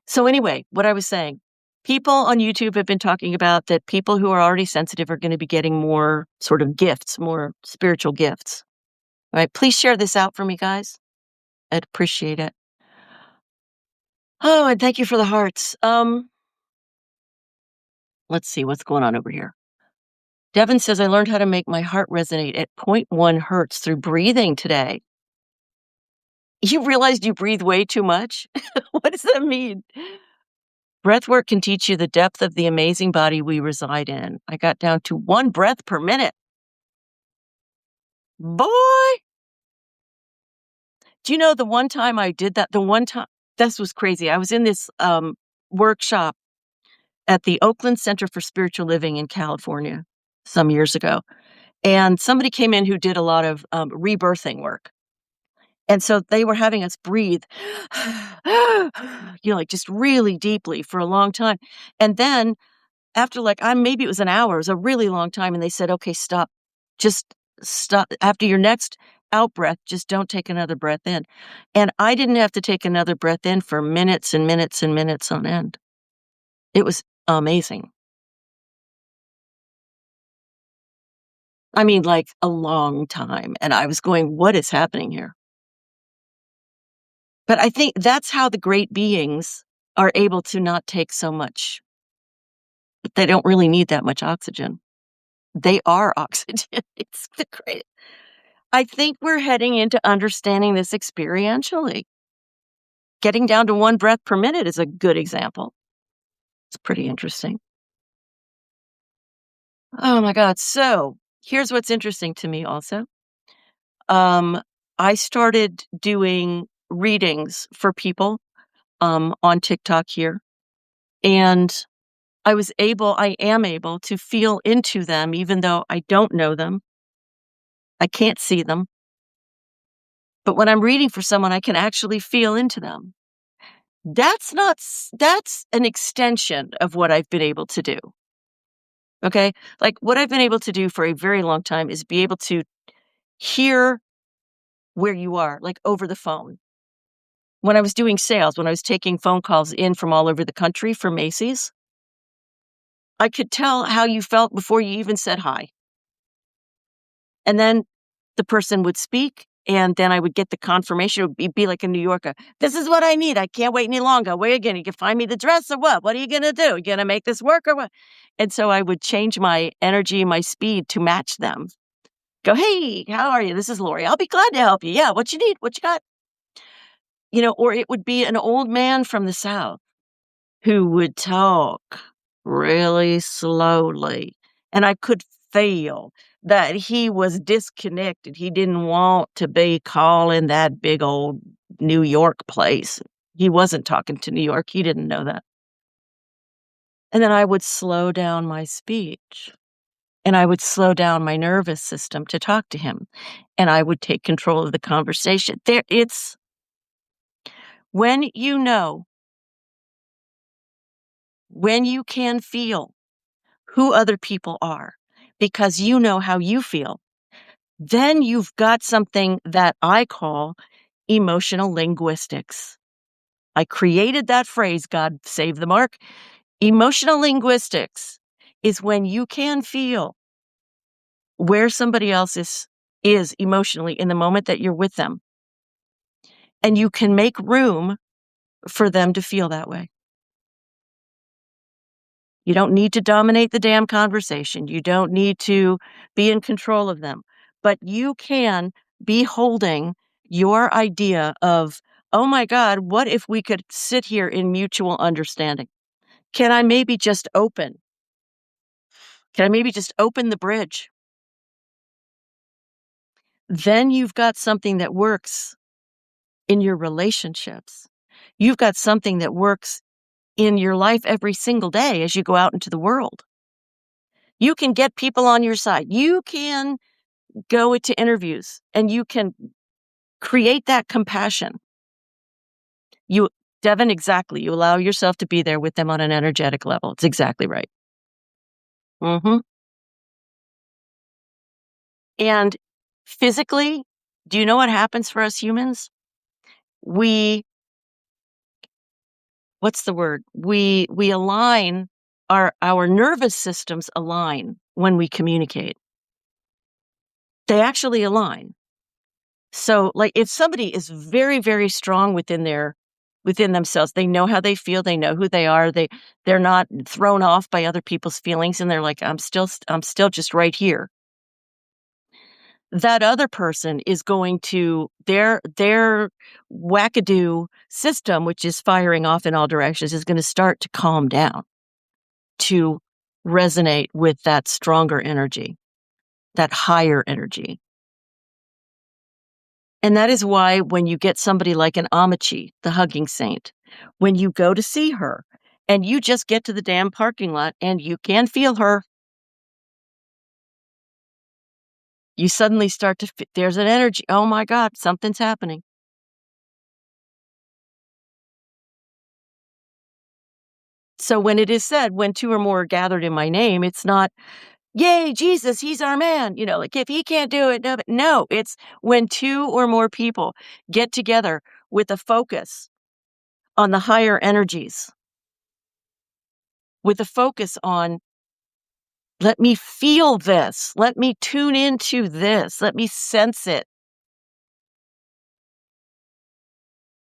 So anyway, what I was saying, people on YouTube have been talking about that people who are already sensitive are going to be getting more sort of gifts, more spiritual gifts. All right, please share this out for me, guys. I'd appreciate it. Oh, and thank you for the hearts. Let's see what's going on over here. Devin says, I learned how to make my heart resonate at 0.1 hertz through breathing today. You realized you breathe way too much? What does that mean? Breathwork can teach you the depth of the amazing body we reside in. I got down to 1 breath per minute. Boy! Do you know the one time I did that? This was crazy. I was in this workshop at the Oakland Center for Spiritual Living in California some years ago. And somebody came in who did a lot of rebirthing work. And so they were having us breathe, like just really deeply for a long time. And then after maybe it was an hour, it was a really long time. And they said, okay, stop, just stop. After your next out breath, just don't take another breath in. And I didn't have to take another breath in for minutes and minutes and minutes on end. It was amazing. I mean, like a long time. And I was going, what is happening here? But I think that's how the great beings are able to not take so much. They don't really need that much oxygen. They are oxygen. It's the great. I think we're heading into understanding this experientially. Getting down to 1 breath per minute is a good example. It's pretty interesting. Oh my God. So here's what's interesting to me also. I started doing readings for people on TikTok here. And I am able to feel into them, even though I don't know them. I can't see them. But when I'm reading for someone, I can actually feel into them. That's an extension of what I've been able to do. Okay. Like what I've been able to do for a very long time is be able to hear where you are, like over the phone. When I was doing sales, when I was taking phone calls in from all over the country for Macy's, I could tell how you felt before you even said hi. And then the person would speak, and then I would get the confirmation. It would be like a New Yorker. This is what I need. I can't wait any longer. Where again? You can find me the dress or what? What are you going to do? You going to make this work or what? And so I would change my energy, my speed to match them. Go, hey, how are you? This is Lori. I'll be glad to help you. Yeah, what you need? What you got? Or it would be an old man from the South who would talk really slowly. And I could feel that he was disconnected. He didn't want to be calling that big old New York place. He wasn't talking to New York. He didn't know that. And then I would slow down my speech and I would slow down my nervous system to talk to him. And I would take control of the conversation. It's when when you can feel who other people are, because you know how you feel, then you've got something that I call emotional linguistics. I created that phrase, God save the mark. Emotional linguistics is when you can feel where somebody else is emotionally in the moment that you're with them. And you can make room for them to feel that way. You don't need to dominate the damn conversation. You don't need to be in control of them, but you can be holding your idea of, oh my God, what if we could sit here in mutual understanding? Can I maybe just open? Can I maybe just open the bridge? Then you've got something that works in your relationships. You've got something that works in your life every single day as you go out into the world. You can get people on your side. You can go into interviews and you can create that compassion. Devin, exactly. You allow yourself to be there with them on an energetic level. It's exactly right. And physically, do you know what happens for us humans? What's the word? We align, our nervous systems align when we communicate. They actually align. So like if somebody is very, very strong within themselves, they know how they feel, they know who they are, they're not thrown off by other people's feelings, and they're like, I'm still just right here. That other person is going to their wackadoo system, which is firing off in all directions, is going to start to calm down, to resonate with that stronger energy, that higher energy. And that is why when you get somebody like an Amachi, the hugging saint, when you go to see her and you just get to the damn parking lot and you can feel her. You suddenly start to there's an energy. Oh my God, something's happening. So when it is said, when two or more are gathered in my name, it's not, yay, Jesus, he's our man. Like if he can't do it, no, no, it's when two or more people get together with a focus on the higher energies, with a focus on, let me feel this, let me tune into this, let me sense it.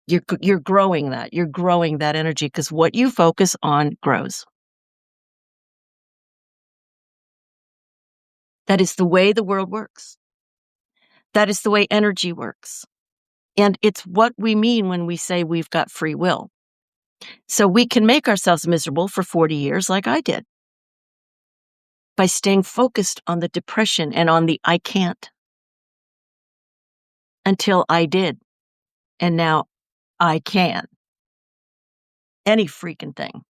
You're growing that. You're growing that energy because what you focus on grows. That is the way the world works. That is the way energy works. And it's what we mean when we say we've got free will. So we can make ourselves miserable for 40 years like I did by staying focused on the depression and on the I can't until I did. And now I can. Any freaking thing.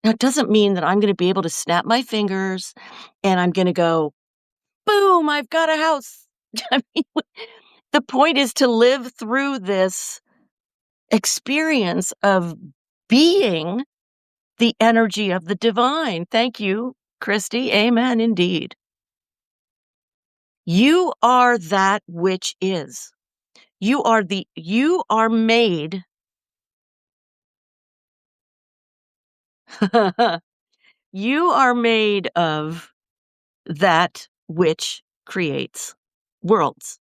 Now, it doesn't mean that I'm going to be able to snap my fingers and I'm going to go, boom, I've got a house. I mean, the point is to live through this experience of being the energy of the divine. Thank you, Christy. Amen, indeed. You are that which is. You are made. You are made of that which creates worlds.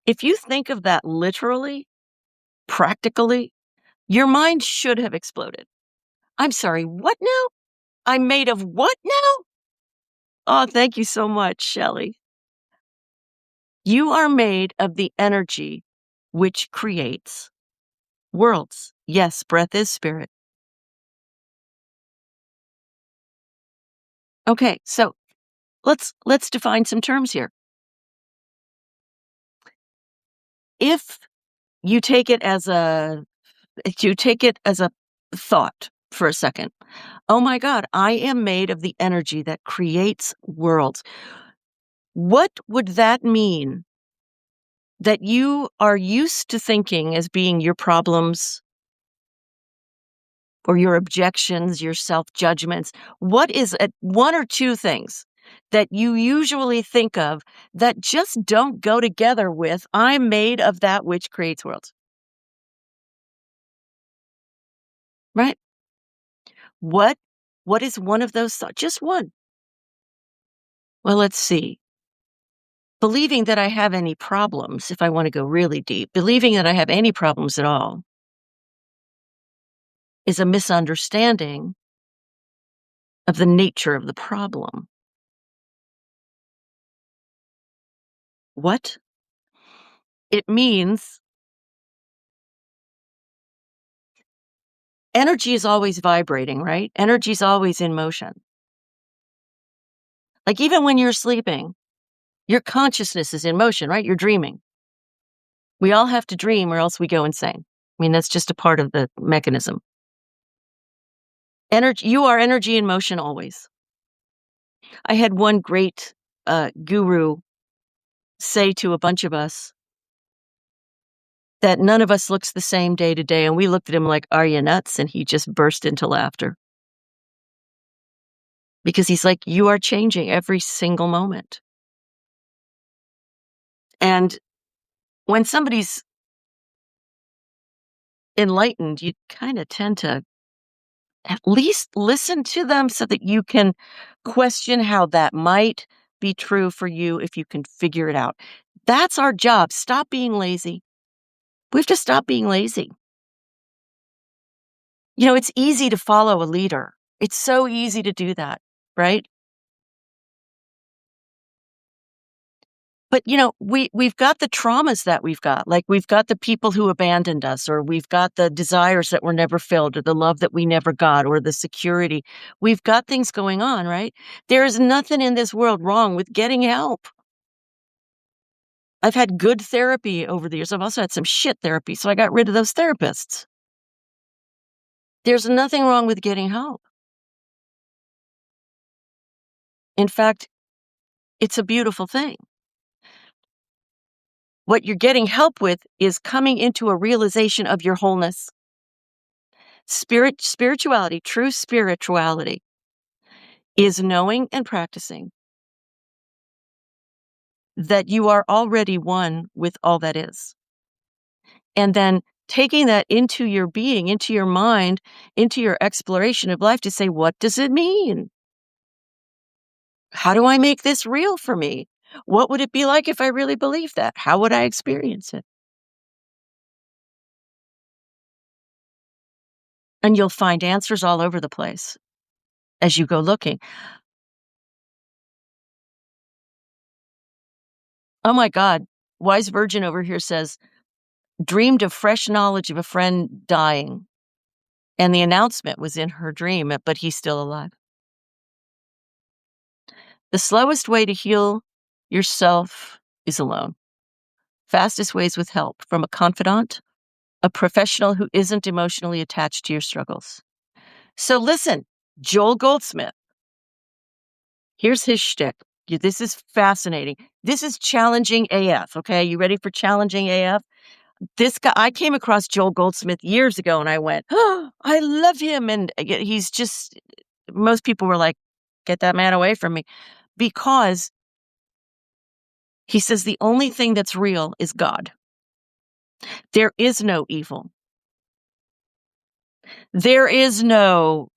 If you think of that literally, practically, your mind should have exploded. I'm sorry, what now? I'm made of what now? Oh, thank you so much, Shelley. You are made of the energy which creates worlds. Yes, breath is spirit. Okay, so let's define some terms here. If you take it as a thought for a second. Oh my God, I am made of the energy that creates worlds. What would that mean that you are used to thinking as being your problems or your objections, your self-judgments? What is one or two things that you usually think of that just don't go together with, I'm made of that which creates worlds? Right? What is one of those thoughts? Just one. Well, let's see. Believing that I have any problems, if I want to go really deep, believing that I have any problems at all is a misunderstanding of the nature of the problem. What? It means energy is always vibrating, right? Energy is always in motion. Like even when you're sleeping, your consciousness is in motion, right? You're dreaming. We all have to dream or else we go insane. I mean, that's just a part of the mechanism. You are energy in motion always. I had one great guru say to a bunch of us that none of us looks the same day to day. And we looked at him like, are you nuts? And he just burst into laughter. Because he's like, you are changing every single moment. And when somebody's enlightened, you kind of tend to at least listen to them so that you can question how that might be true for you if you can figure it out. That's our job. Stop being lazy. We have to stop being lazy. It's easy to follow a leader. It's so easy to do that, right? But, we've got the traumas that we've got. Like we've got the people who abandoned us, or we've got the desires that were never filled, or the love that we never got, or the security. We've got things going on, right? There is nothing in this world wrong with getting help. I've had good therapy over the years. I've also had some shit therapy, so I got rid of those therapists. There's nothing wrong with getting help. In fact, it's a beautiful thing. What you're getting help with is coming into a realization of your wholeness. Spirituality, true spirituality, is knowing and practicing that you are already one with all that is. And then taking that into your being, into your mind, into your exploration of life to say, what does it mean? How do I make this real for me? What would it be like if I really believed that? How would I experience it? And you'll find answers all over the place as you go looking. Oh my God. Wise Virgin over here says, dreamed of fresh knowledge of a friend dying. And the announcement was in her dream, but he's still alive. The slowest way to heal yourself is alone. Fastest ways with help from a confidant, a professional who isn't emotionally attached to your struggles. So listen, Joel Goldsmith, here's his shtick. This is fascinating. This is challenging AF. Okay. You ready for challenging AF? This guy, I came across Joel Goldsmith years ago and I went, oh, I love him. And he's just, most people were like, get that man away from me, because he says the only thing that's real is God. There is no evil. There is no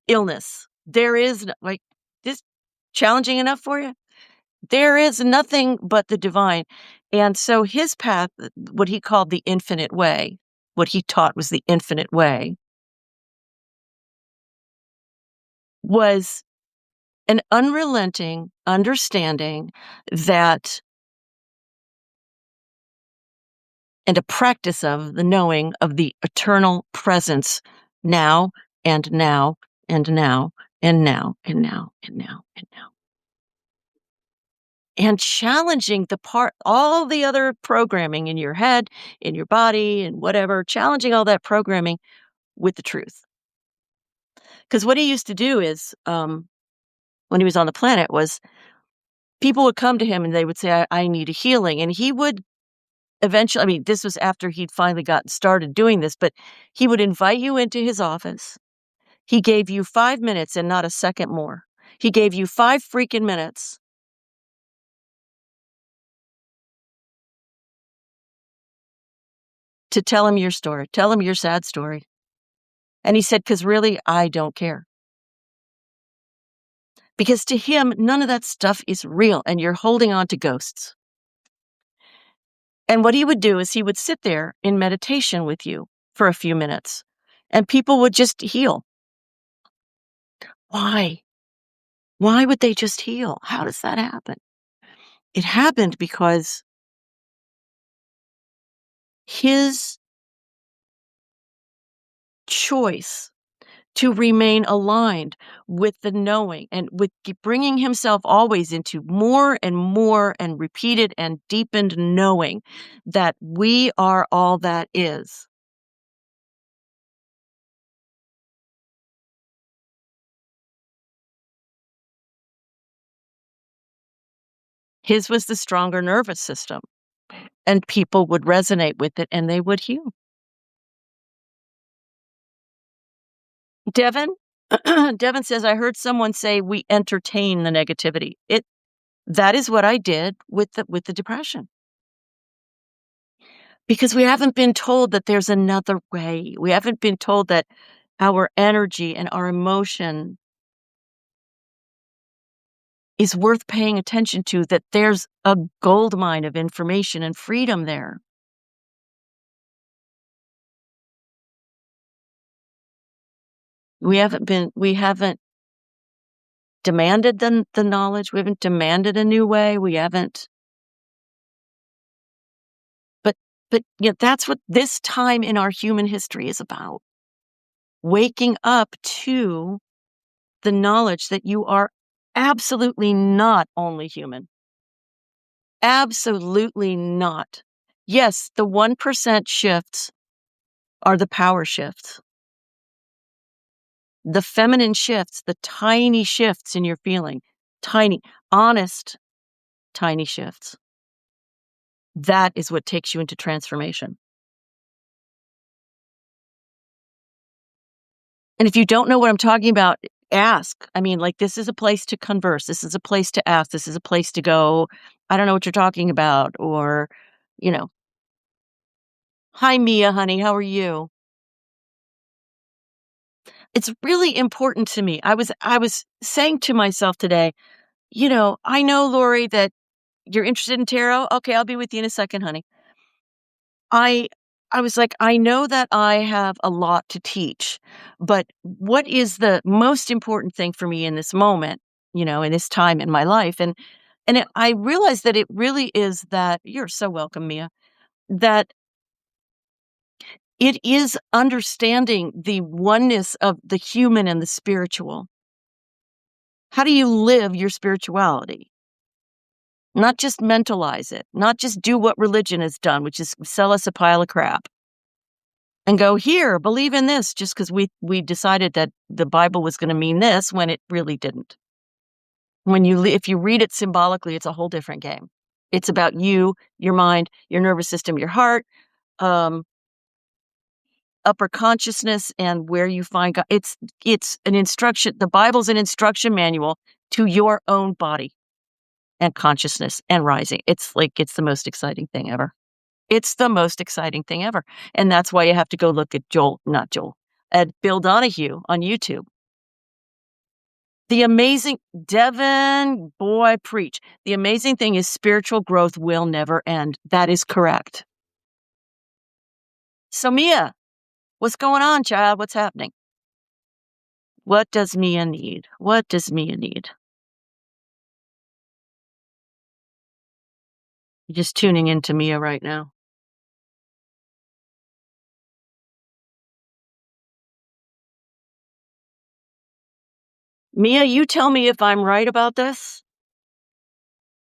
illness. There is no, like, this challenging enough for you? There is nothing but the divine. And so his path, what he called the infinite way, what he taught was the infinite way, was an unrelenting understanding that, and a practice of the knowing of the eternal presence now and now and now and now and now and now and now. And challenging all the other programming in your head, in your body, and whatever, challenging all that programming with the truth. Because what he used to do is, when he was on the planet, was people would come to him and they would say, I need a healing. And he would eventually, I mean, this was after he'd finally gotten started doing this, but he would invite you into his office. He gave you 5 minutes and not a second more. He gave you 5 freaking minutes to tell him your story, tell him your sad story. And he said, because really, I don't care. Because to him, none of that stuff is real and you're holding on to ghosts. And what he would do is he would sit there in meditation with you for a few minutes and people would just heal. Why? Why would they just heal? How does that happen? It happened because his choice to remain aligned with the knowing and with bringing himself always into more and more and repeated and deepened knowing that we are all that is. His was the stronger nervous system, and people would resonate with it and they would heal. Devin, Devin says, I heard someone say we entertain the negativity. That is what I did with the depression. Because we haven't been told that there's another way. We haven't been told that our energy and our emotion is worth paying attention to, that there's a goldmine of information and freedom there. We haven't demanded the knowledge. We haven't demanded a new way. We haven't. But that's what this time in our human history is about. Waking up to the knowledge that you are absolutely not only human. Absolutely not. Yes, the 1% shifts are the power shifts. The feminine shifts, the tiny shifts in your feeling, tiny, honest, tiny shifts. That is what takes you into transformation. And if you don't know what I'm talking about, ask. I mean, like, this is a place to converse. This is a place to ask. This is a place to go, I don't know what you're talking about. Or, you know, hi, Mia, honey, how are you? It's really important to me. I was saying to myself today, I know, Lori, that you're interested in tarot. Okay, I'll be with you in a second, honey. I I was like, I know that I have a lot to teach, but what is the most important thing for me in this moment, in this time in my life? I realized that it really is that you're so welcome, Mia, that it is understanding the oneness of the human and the spiritual. How do you live your spirituality? Not just mentalize it, not just do what religion has done, which is sell us a pile of crap and go, here, believe in this, just because we decided that the Bible was going to mean this when it really didn't. If you read it symbolically, it's a whole different game. It's about you, your mind, your nervous system, your heart, um, upper consciousness, and where you find God. It's an instruction. The Bible's an instruction manual to your own body and consciousness and rising. It's the most exciting thing ever. It's the most exciting thing ever. And that's why you have to go look at at Bill Donahue on YouTube. The amazing Devin, boy, preach. The amazing thing is spiritual growth will never end. That is correct. So Mia, what's going on, child? What's happening? What does Mia need? What does Mia need? You're just tuning into Mia right now. Mia, you tell me if I'm right about this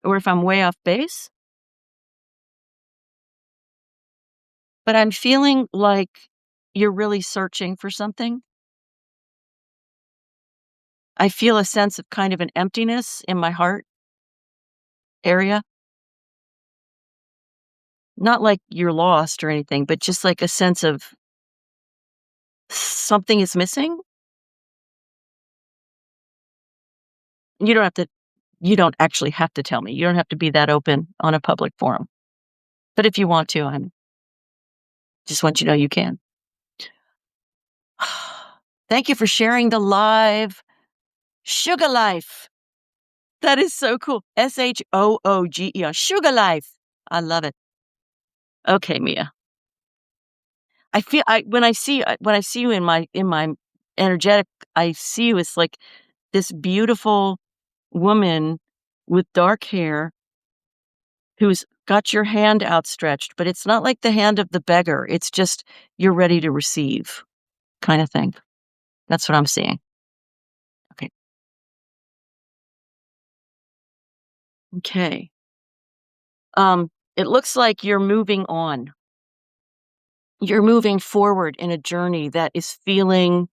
or if I'm way off base. But I'm feeling like you're really searching for something. I feel a sense of kind of an emptiness in my heart area. Not like you're lost or anything, but just like a sense of something is missing. You don't have to you don't actually have to tell me. You don't have to be that open on a public forum. But if you want to, I'm just want you to know you can. Thank you for sharing the live Sugar Life. That is so cool. SHOOGER. Sugar Life. I love it. Okay, Mia. I feel when I see you in my energetic, I see you as like this beautiful woman with dark hair who's got your hand outstretched, but it's not like the hand of the beggar. It's just you're ready to receive kind of thing. That's what I'm seeing. Okay. Okay. It looks like you're moving on. You're moving forward in a journey that is feeling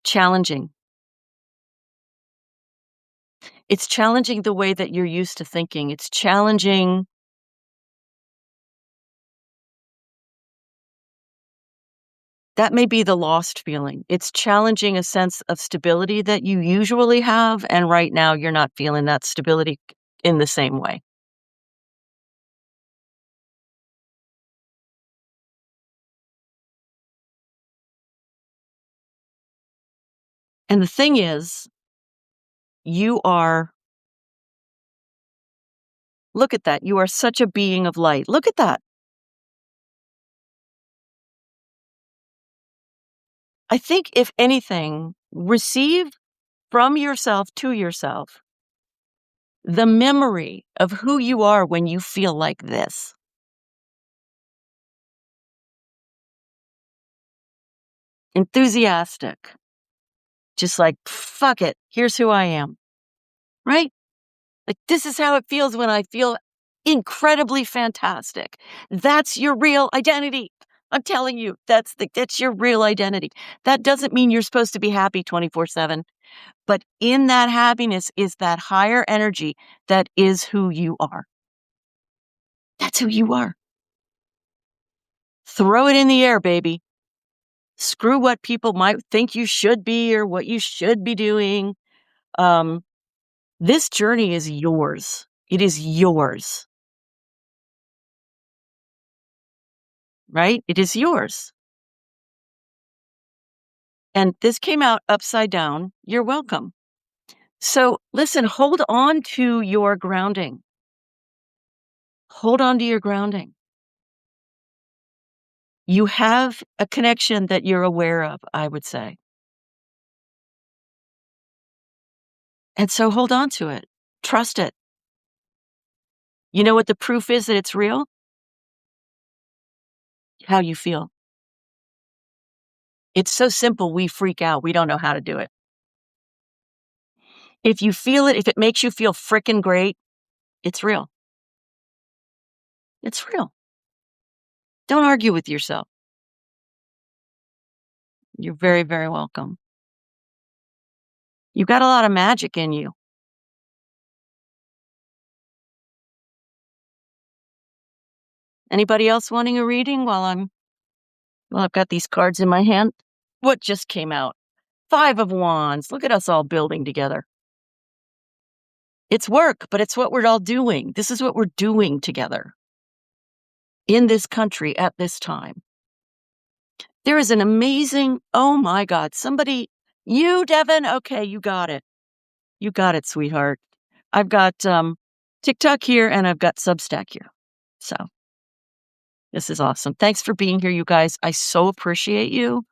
challenging. It's challenging the way that you're used to thinking. It's challenging. That may be the lost feeling. It's challenging a sense of stability that you usually have, and right now you're not feeling that stability in the same way. And the thing is, you are look at that. You are such a being of light. Look at that. I think if anything, receive from yourself to yourself the memory of who you are when you feel like this. Enthusiastic. Just like, fuck it. Here's who I am. Right? Like, this is how it feels when I feel incredibly fantastic. That's your real identity. I'm telling you, that's your real identity. That doesn't mean you're supposed to be happy 24/7, but in that happiness is that higher energy that is who you are. That's who you are. Throw it in the air, baby. Screw what people might think you should be or what you should be doing. Um, this journey is yours. It is yours, right? It is yours. And this came out upside down. You're welcome. So listen, hold on to your grounding. Hold on to your grounding. You have a connection that you're aware of, I would say. And so hold on to it. Trust it. You know what the proof is that it's real? How you feel. It's so simple, we freak out. We don't know how to do it. If you feel it, if it makes you feel frickin' great, it's real. It's real. Don't argue with yourself. You're very, very welcome. You've got a lot of magic in you. Anybody else wanting a reading well, I've got these cards in my hand. What just came out? 5 of Wands. Look at us all building together. It's work, but it's what we're all doing. This is what we're doing together in this country at this time. There is an amazing, oh my God, you, Devin, okay, you got it. You got it, sweetheart. I've got TikTok here and I've got Substack here. So this is awesome. Thanks for being here, you guys. I so appreciate you.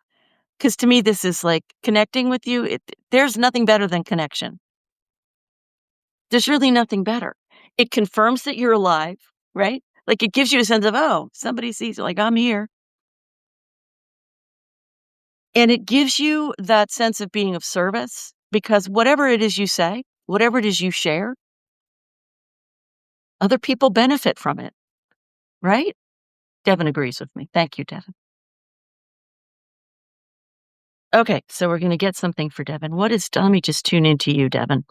Because to me, this is like connecting with you. There's nothing better than connection. There's really nothing better. It confirms that you're alive, right? Like it gives you a sense of, oh, somebody sees it, like I'm here. And it gives you that sense of being of service because whatever it is you say, whatever it is you share, other people benefit from it, right? Devin agrees with me. Thank you, Devin. Okay, so we're going to get something for Devin. Let me just tune into you, Devin.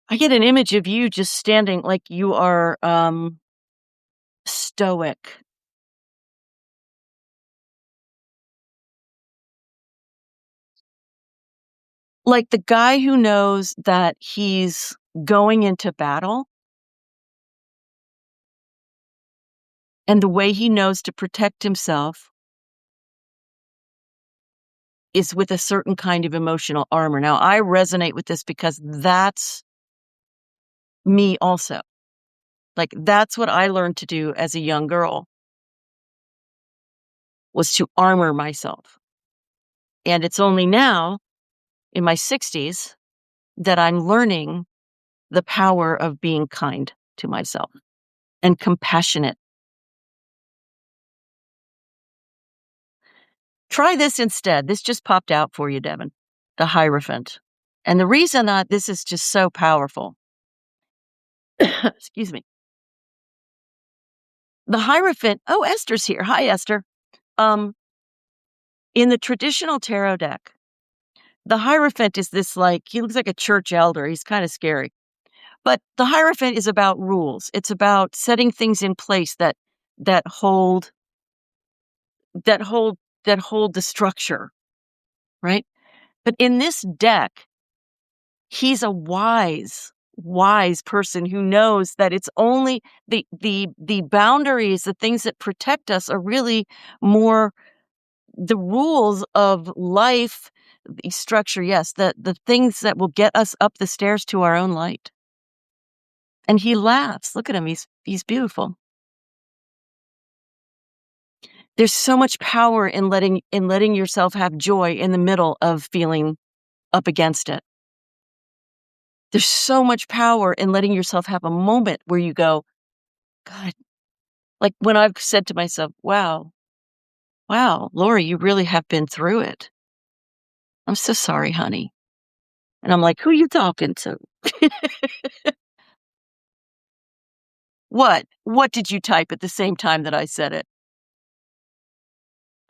I get an image of you just standing like you are stoic. Like the guy who knows that he's going into battle and the way he knows to protect himself is with a certain kind of emotional armor. Now, I resonate with this because that's me also. Like that's what I learned to do as a young girl was to armor myself. And it's only now in my 60s that I'm learning the power of being kind to myself and compassionate. Try this instead. This just popped out for you, Devin, the Hierophant. And the reason that this is just so powerful, excuse me, the Hierophant, oh, Esther's here. Hi, Esther. In the traditional tarot deck, the Hierophant is this he looks like a church elder. He's kind of scary. But the Hierophant is about rules. It's about setting things in place that hold that hold that hold the structure, right? But in this deck, he's a wise person who knows that it's only the boundaries, the things that protect us are really more the rules of life, the structure, yes, the things that will get us up the stairs to our own light. And he laughs. Look at him. He's beautiful. There's so much power in letting yourself have joy in the middle of feeling up against it. There's so much power in letting yourself have a moment where you go, God, like when I've said to myself, wow, Lori, you really have been through it. I'm so sorry, honey. And I'm like, who you talking to? What? What did you type at the same time that I said it?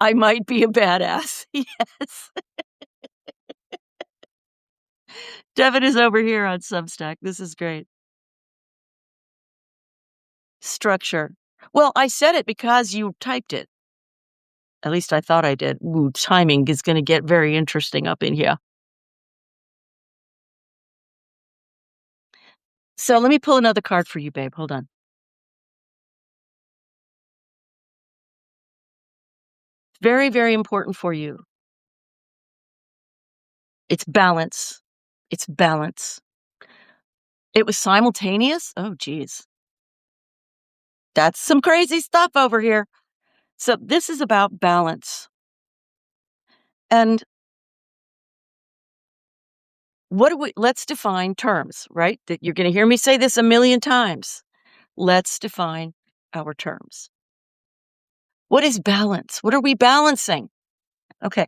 I might be a badass. Yes. Devin is over here on Substack. This is great. Structure. Well, I said it because you typed it. At least I thought I did. Ooh, timing is going to get very interesting up in here. So let me pull another card for you, babe. Hold on. Very, very important for you. It's balance. It's balance. It was simultaneous? Oh, geez. That's some crazy stuff over here. So this is about balance. And let's define terms, right? That you're going to hear me say this a million times. Let's define our terms. What is balance? What are we balancing? Okay.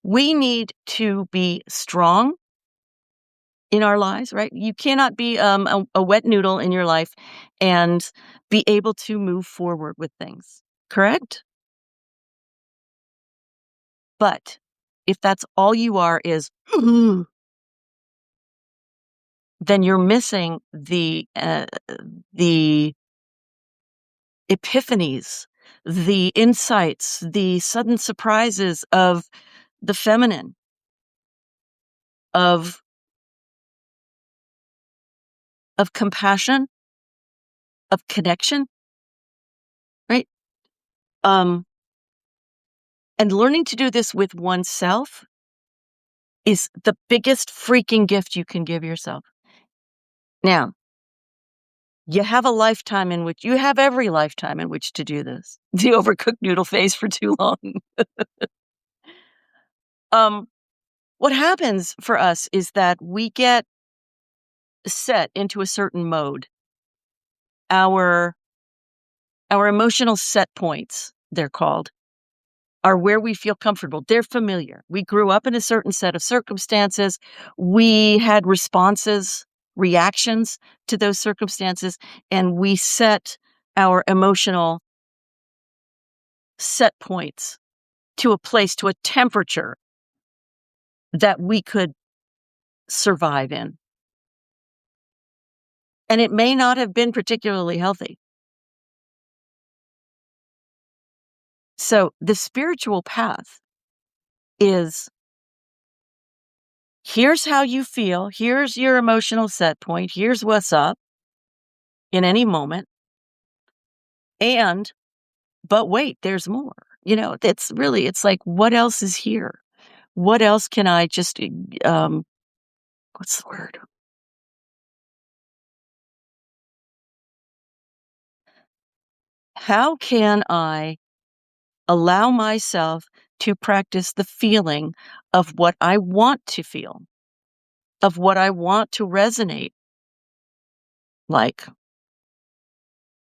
We need to be strong in our lives, right? You cannot be a wet noodle in your life and be able to move forward with things, correct? But if that's all you are is, then you're missing the epiphanies, the insights, the sudden surprises of the feminine, of compassion, of connection, right? Um, and learning to do this with oneself is the biggest freaking gift you can give yourself. Now, you have every lifetime in which to do this. The overcooked noodle phase for too long. What happens for us is that we get set into a certain mode. Our emotional set points, they're called, are where we feel comfortable. They're familiar. We grew up in a certain set of circumstances. We had reactions to those circumstances, and we set our emotional set points to a place, to a temperature that we could survive in. And it may not have been particularly healthy. So the spiritual path is, here's how you feel. Here's your emotional set point. Here's what's up in any moment. But wait, there's more. It's like, what else is here? What else can I just, what's the word? How can I allow myself to practice the feeling of what I want to feel, of what I want to resonate like?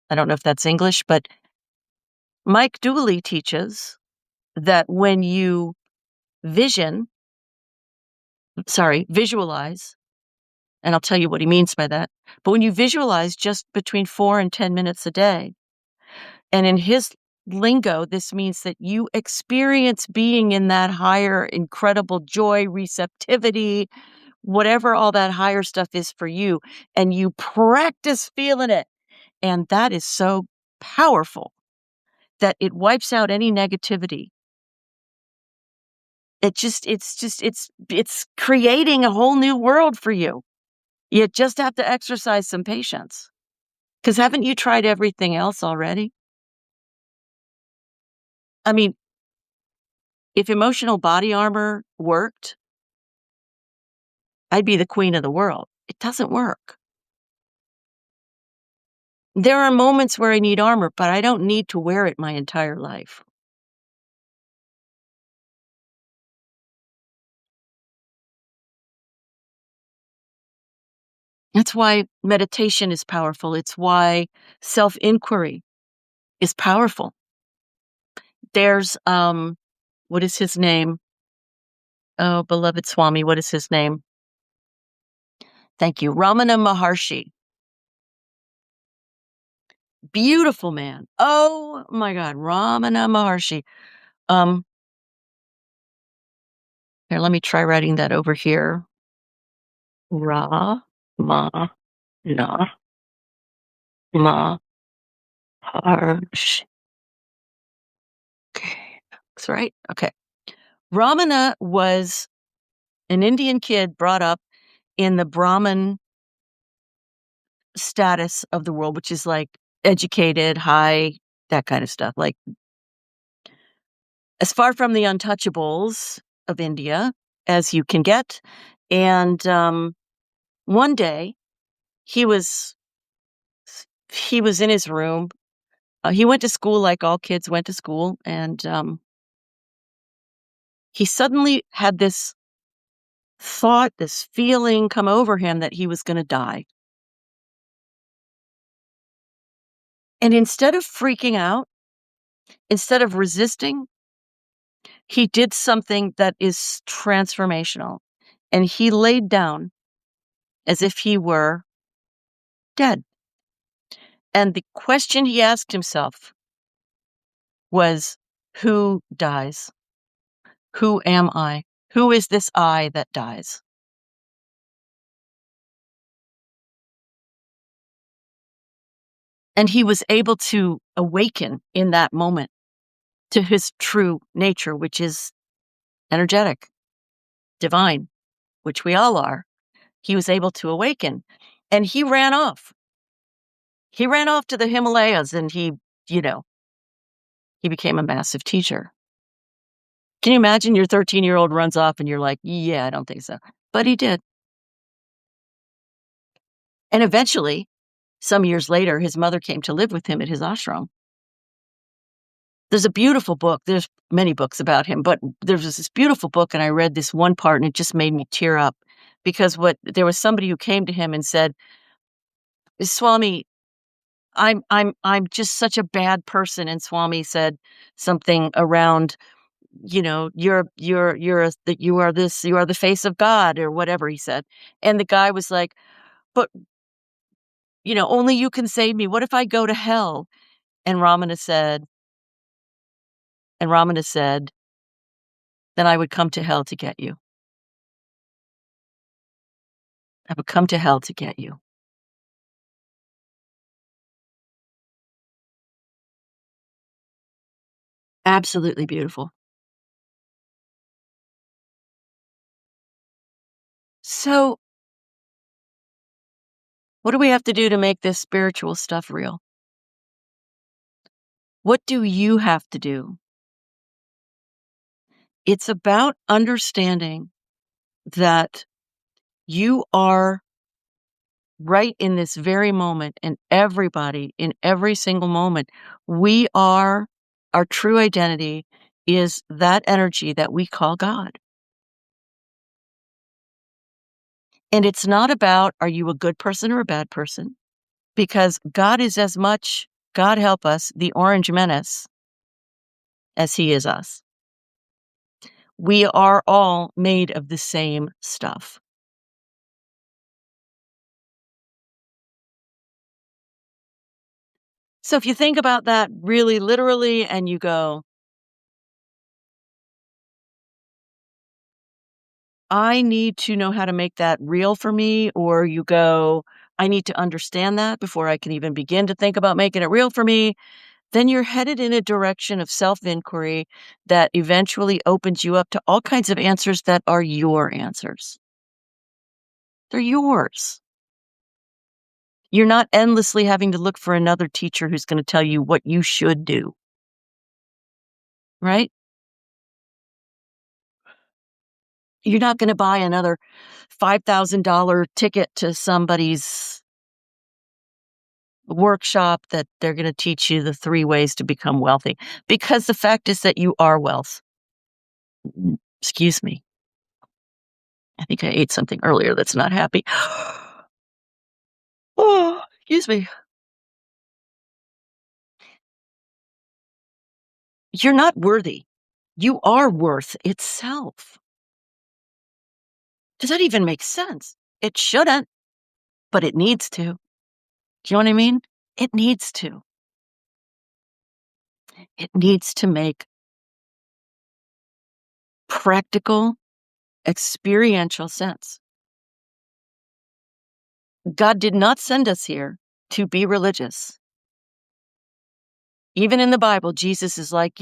I don't know if that's English, but Mike Dooley teaches that when you visualize, and I'll tell you what he means by that, but when you visualize just between 4 and 10 minutes a day, and in his lingo, this means that you experience being in that higher, incredible joy, receptivity, whatever all that higher stuff is for you, and you practice feeling it. And that is so powerful that it wipes out any negativity. It's creating a whole new world for you. You just have to exercise some patience. Because haven't you tried everything else already? I mean, if emotional body armor worked, I'd be the queen of the world. It doesn't work. There are moments where I need armor, but I don't need to wear it my entire life. That's why meditation is powerful. It's why self-inquiry is powerful. There's, what is his name? Oh, beloved Swami, what is his name? Thank you. Ramana Maharshi. Beautiful man. Oh my God, Ramana Maharshi. Um, Here, let me try writing that over here. Ra ma na Maharshi. Okay, that's right. Okay. Ramana was an Indian kid brought up in the Brahmin status of the world, which is like educated, high, that kind of stuff. Like as far from the untouchables of India as you can get. And one day he was in his room. He went to school like all kids went to school, and he suddenly had this thought, this feeling come over him that he was going to die. And instead of freaking out, instead of resisting, he did something that is transformational. And he laid down as if he were dead. And the question he asked himself was, who dies? Who am I? Who is this I that dies? And he was able to awaken in that moment to his true nature, which is energetic, divine, which we all are. He was able to awaken, and he ran off. He ran off to the Himalayas, and you know, he became a massive teacher. Can you imagine your 13-year-old runs off and you're like, yeah, I don't think so. But he did. And eventually, some years later, his mother came to live with him at his ashram. There's a beautiful book. There's many books about him, but there was this beautiful book, and I read this one part, and it just made me tear up because there was somebody who came to him and said, Swami, I'm just such a bad person. And Swami said something around, you are this, you are the face of God, or whatever he said. And the guy was like, but only you can save me. What if I go to hell? And Ramana said, then I would come to hell to get you. I would come to hell to get you. Absolutely beautiful. So, what do we have to do to make this spiritual stuff real? What do you have to do? It's about understanding that you are right in this very moment, and everybody in every single moment, our true identity is that energy that we call God. And it's not about, are you a good person or a bad person? Because God is as much, God help us, the orange menace as he is us. We are all made of the same stuff. So if you think about that really literally and you go, I need to know how to make that real for me, or you go, I need to understand that before I can even begin to think about making it real for me, then you're headed in a direction of self-inquiry that eventually opens you up to all kinds of answers that are your answers. They're yours. You're not endlessly having to look for another teacher who's going to tell you what you should do, right? You're not going to buy another $5,000 ticket to somebody's workshop that they're going to teach you the 3 ways to become wealthy, because the fact is that you are wealth. Excuse me. I think I ate something earlier that's not happy. Oh, excuse me. You're not worthy. You are worth itself. Does that even make sense? It shouldn't, but it needs to. Do you know what I mean? It needs to. It needs to make practical, experiential sense. God did not send us here to be religious. Even in the Bible, Jesus is like,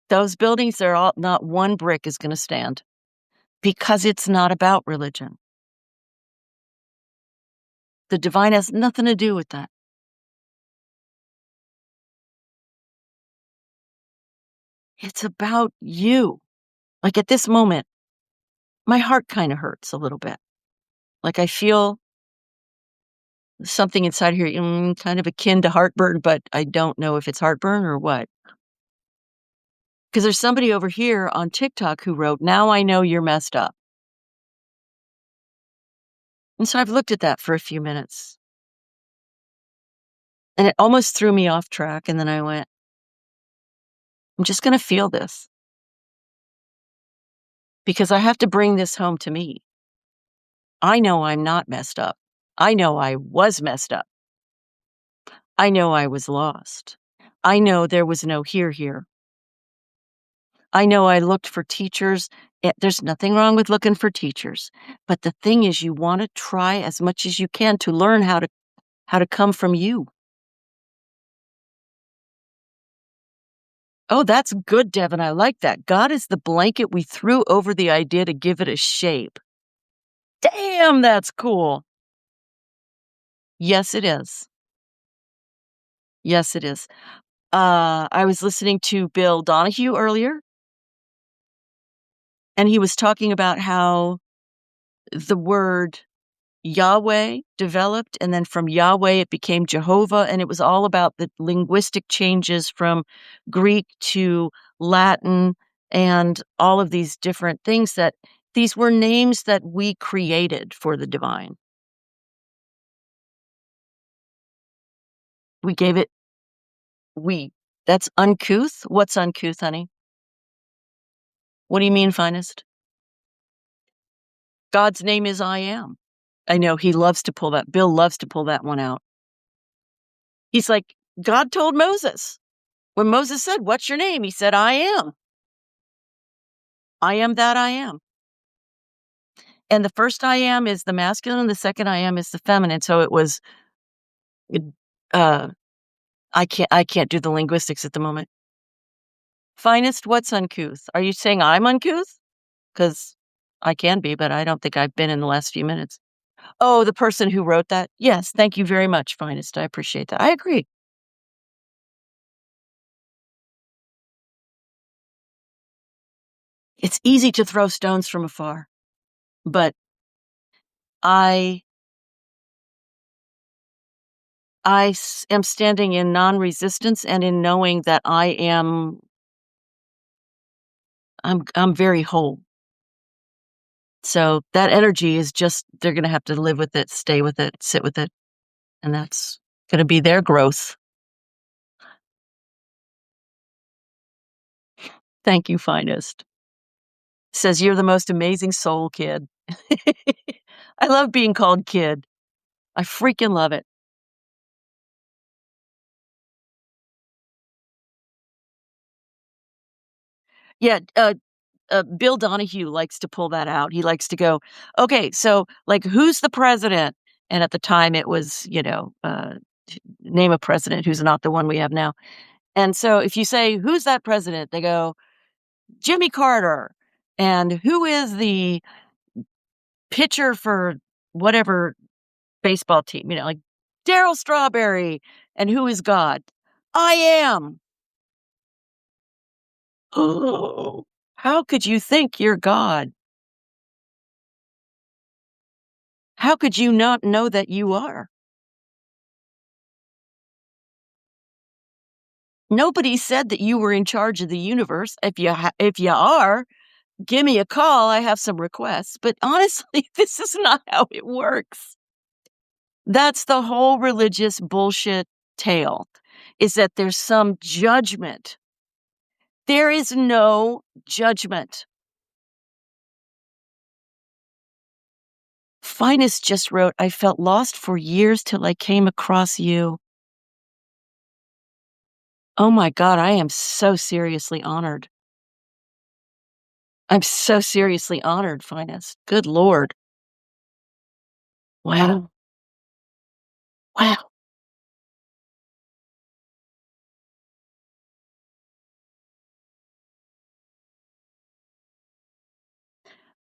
those buildings, they're all, not one brick is going to stand because it's not about religion. The divine has nothing to do with that. It's about you. Like at this moment, my heart kind of hurts a little bit. Like I feel something inside here, kind of akin to heartburn, but I don't know if it's heartburn or what. Because there's somebody over here on TikTok who wrote, "Now I know you're messed up." And so I've looked at that for a few minutes. And it almost threw me off track. And then I went, I'm just going to feel this because I have to bring this home to me. I know I'm not messed up. I know I was messed up. I know I was lost. I know there was no here. I know I looked for teachers. There's nothing wrong with looking for teachers. But the thing is, you want to try as much as you can to learn how to come from you. Oh, that's good, Devin. I like that. God is the blanket we threw over the idea to give it a shape. Damn, that's cool. Yes, it is. Yes, it is. I was listening to Bill Donahue earlier, and he was talking about how the word Yahweh developed, and then from Yahweh it became Jehovah, and it was all about the linguistic changes from Greek to Latin and all of these different things that these were names that we created for the divine. We gave it we. That's uncouth? What's uncouth, honey? What do you mean, finest? God's name is I am. I know he loves to pull that. Bill loves to pull that one out. He's like, God told Moses. When Moses said, "What's your name?" He said, "I am. I am that I am." And the first I am is the masculine, and the second I am is the feminine. So it was, it, uh, I can't do the linguistics at the moment. Finest, what's uncouth? Are you saying I'm uncouth? Because I can be, but I don't think I've been in the last few minutes. Oh, the person who wrote that? Yes, thank you very much, finest. I appreciate that. I agree. It's easy to throw stones from afar, but I am standing in non-resistance and in knowing that I'm very whole. So that energy is just, they're going to have to live with it, stay with it, sit with it. And that's going to be their growth. Thank you, finest. Says you're the most amazing soul, kid. I love being called kid. I freaking love it. Yeah, Bill Donahue likes to pull that out. He likes to go, okay, so like, who's the president? And at the time it was, name a president who's not the one we have now. And so if you say, who's that president? They go, Jimmy Carter. And who is the pitcher for whatever baseball team? Like Darryl Strawberry. And who is God? I am. Oh, how could you think you're God? How could you not know that you are? Nobody said that you were in charge of the universe. If you are, give me a call. I have some requests. But honestly, this is not how it works. That's the whole religious bullshit tale, is that there's some judgment. There is no judgment. Finest just wrote, "I felt lost for years till I came across you." Oh my god, I am so seriously honored. I'm so seriously honored, Finest. Good lord. Wow. Wow.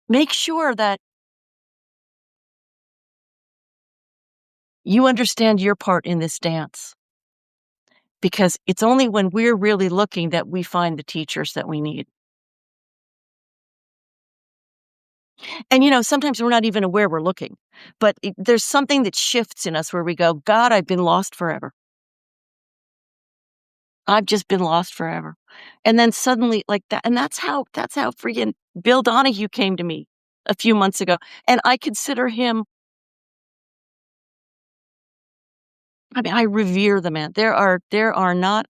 Make sure that you understand your part in this dance, because it's only when we're really looking that we find the teachers that we need. And, sometimes we're not even aware we're looking, but there's something that shifts in us where we go, God, I've been lost forever. I've just been lost forever. And then suddenly like that. And that's how freaking Bill Donahue came to me a few months ago. And I consider him, I mean, I revere the man. There are not,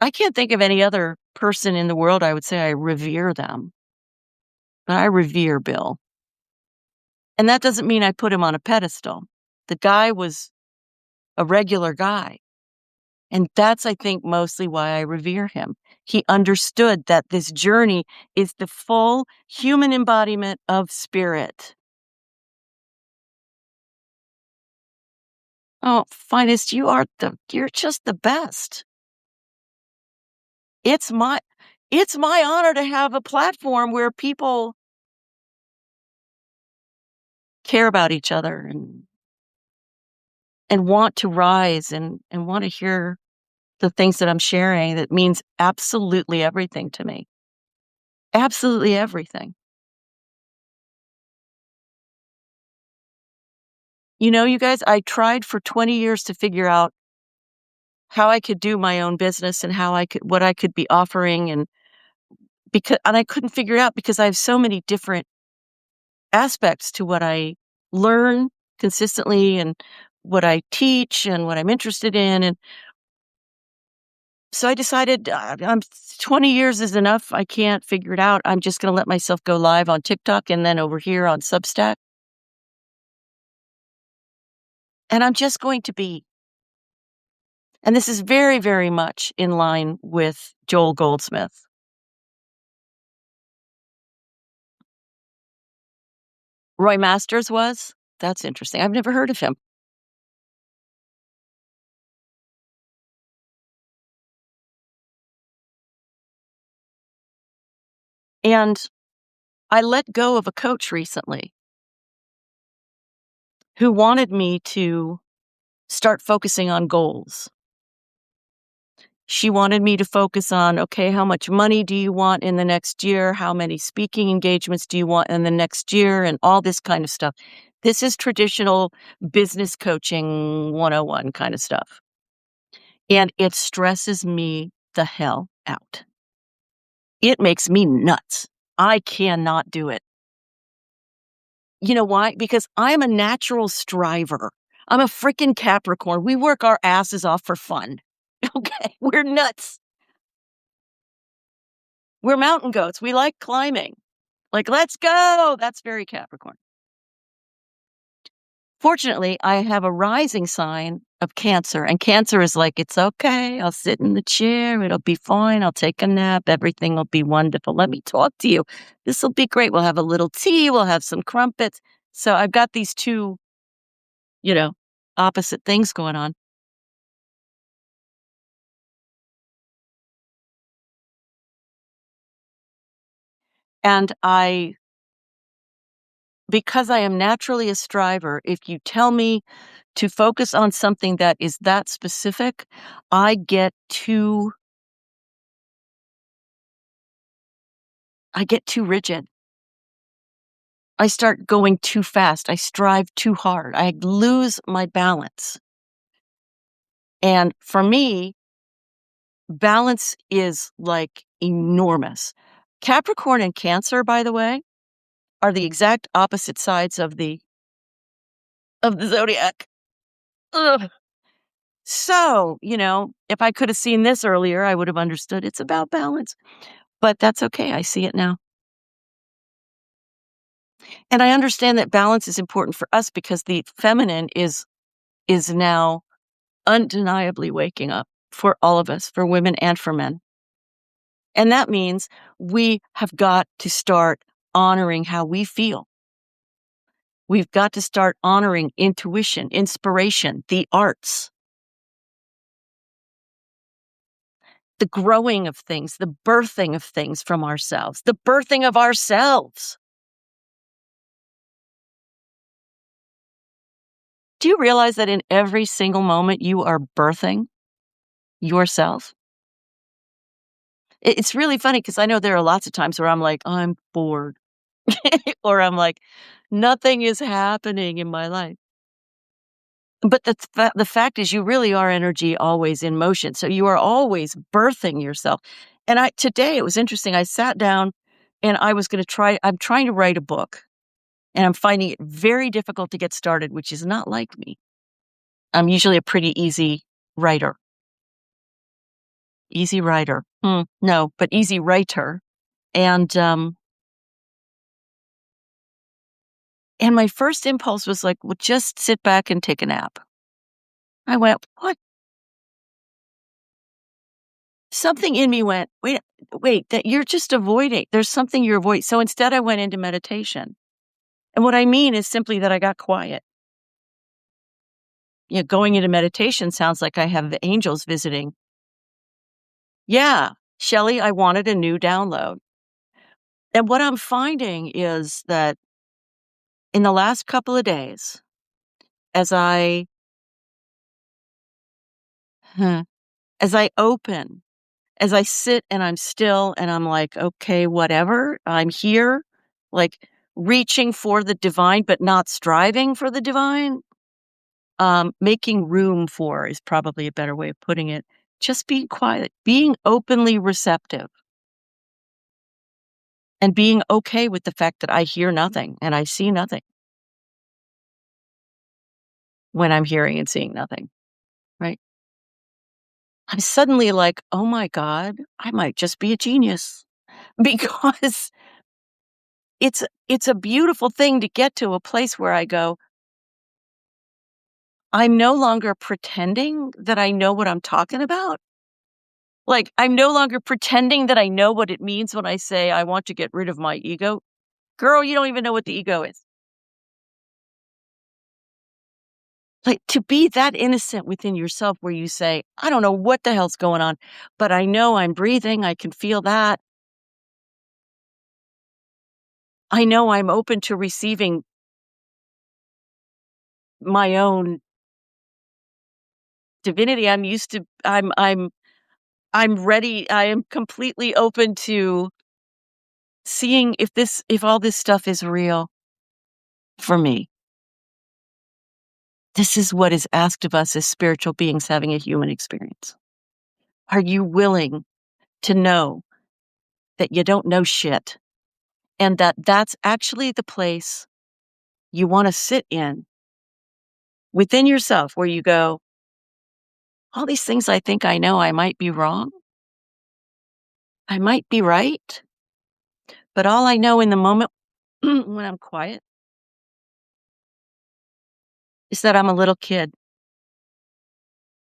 I can't think of any other person in the world I would say I revere them, but I revere Bill. And that doesn't mean I put him on a pedestal. The guy was a regular guy. And that's, I think, mostly why I revere him. He understood that this journey is the full human embodiment of spirit. Oh, Finest, you're just the best. It's my it's my honor to have a platform where people care about each other and want to rise and want to hear the things that I'm sharing that means absolutely everything to me. Absolutely everything. You guys, I tried for 20 years to figure out how I could do my own business and what I could be offering, and I couldn't figure it out because I have so many different aspects to what I learn consistently and what I teach and what I'm interested in. And so I decided, I'm 20 years is enough. I can't figure it out. I'm just going to let myself go live on TikTok and then over here on Substack. And I'm just going to be. And this is very, very much in line with Joel Goldsmith. Roy Masters was? That's interesting. I've never heard of him. And I let go of a coach recently who wanted me to start focusing on goals. She wanted me to focus on, okay, how much money do you want in the next year? How many speaking engagements do you want in the next year? And all this kind of stuff. This is traditional business coaching 101 kind of stuff. And it stresses me the hell out. It makes me nuts. I cannot do it. You know why? Because I'm a natural striver. I'm a freaking Capricorn. We work our asses off for fun. Okay, we're nuts. We're mountain goats. We like climbing. Like, let's go. That's very Capricorn. Fortunately, I have a rising sign of Cancer, and Cancer is like, it's okay. I'll sit in the chair. It'll be fine. I'll take a nap. Everything will be wonderful. Let me talk to you. This will be great. We'll have a little tea. We'll have some crumpets. So I've got these two, you know, opposite things going on. And because I am naturally a striver, if you tell me to focus on something that is that specific, I get too rigid. I start going too fast. I strive too hard. I lose my balance. And for me, balance is like enormous. Capricorn and Cancer, by the way, are the exact opposite sides of the zodiac. Ugh. So, if I could have seen this earlier, I would have understood it's about balance. But that's okay. I see it now. And I understand that balance is important for us because the feminine is now undeniably waking up for all of us, for women and for men. And that means we have got to start honoring how we feel. We've got to start honoring intuition, inspiration, the arts, the growing of things, the birthing of things from ourselves, the birthing of ourselves. Do you realize that in every single moment you are birthing yourself? It's really funny because I know there are lots of times where I'm like, I'm bored, or I'm like, nothing is happening in my life. But the fact is, you really are energy always in motion. So you are always birthing yourself. And today it was interesting. I sat down and I was going to I'm trying to write a book and I'm finding it very difficult to get started, which is not like me. I'm usually a pretty easy writer. Easy writer. No, but easy writer. And my first impulse was like, well, just sit back and take a nap. I went, what? Something in me went, wait, that you're just avoiding. There's something you're avoiding. So instead I went into meditation. And what I mean is simply that I got quiet. Going into meditation sounds like I have the angels visiting. Yeah, Shelley, I wanted a new download. And what I'm finding is that in the last couple of days, as I as I open, as I sit and I'm still and I'm like, okay, whatever, I'm here, like reaching for the divine, but not striving for the divine. Making room for is probably a better way of putting it. Just being quiet, being openly receptive, and being okay with the fact that I hear nothing and I see nothing when I'm hearing and seeing nothing, right? I'm suddenly like, oh my God, I might just be a genius because it's a beautiful thing to get to a place where I go, I'm no longer pretending that I know what I'm talking about. Like, I'm no longer pretending that I know what it means when I say I want to get rid of my ego. Girl, you don't even know what the ego is. Like, to be that innocent within yourself where you say, I don't know what the hell's going on, but I know I'm breathing. I can feel that. I know I'm open to receiving my own divinity. I'm ready. I am completely open to seeing if all this stuff is real for me. This is what is asked of us as spiritual beings having a human experience. Are you willing to know that you don't know shit and that that's actually the place you want to sit in within yourself where you go, all these things I think I know, I might be wrong. I might be right. But all I know in the moment when I'm quiet is that I'm a little kid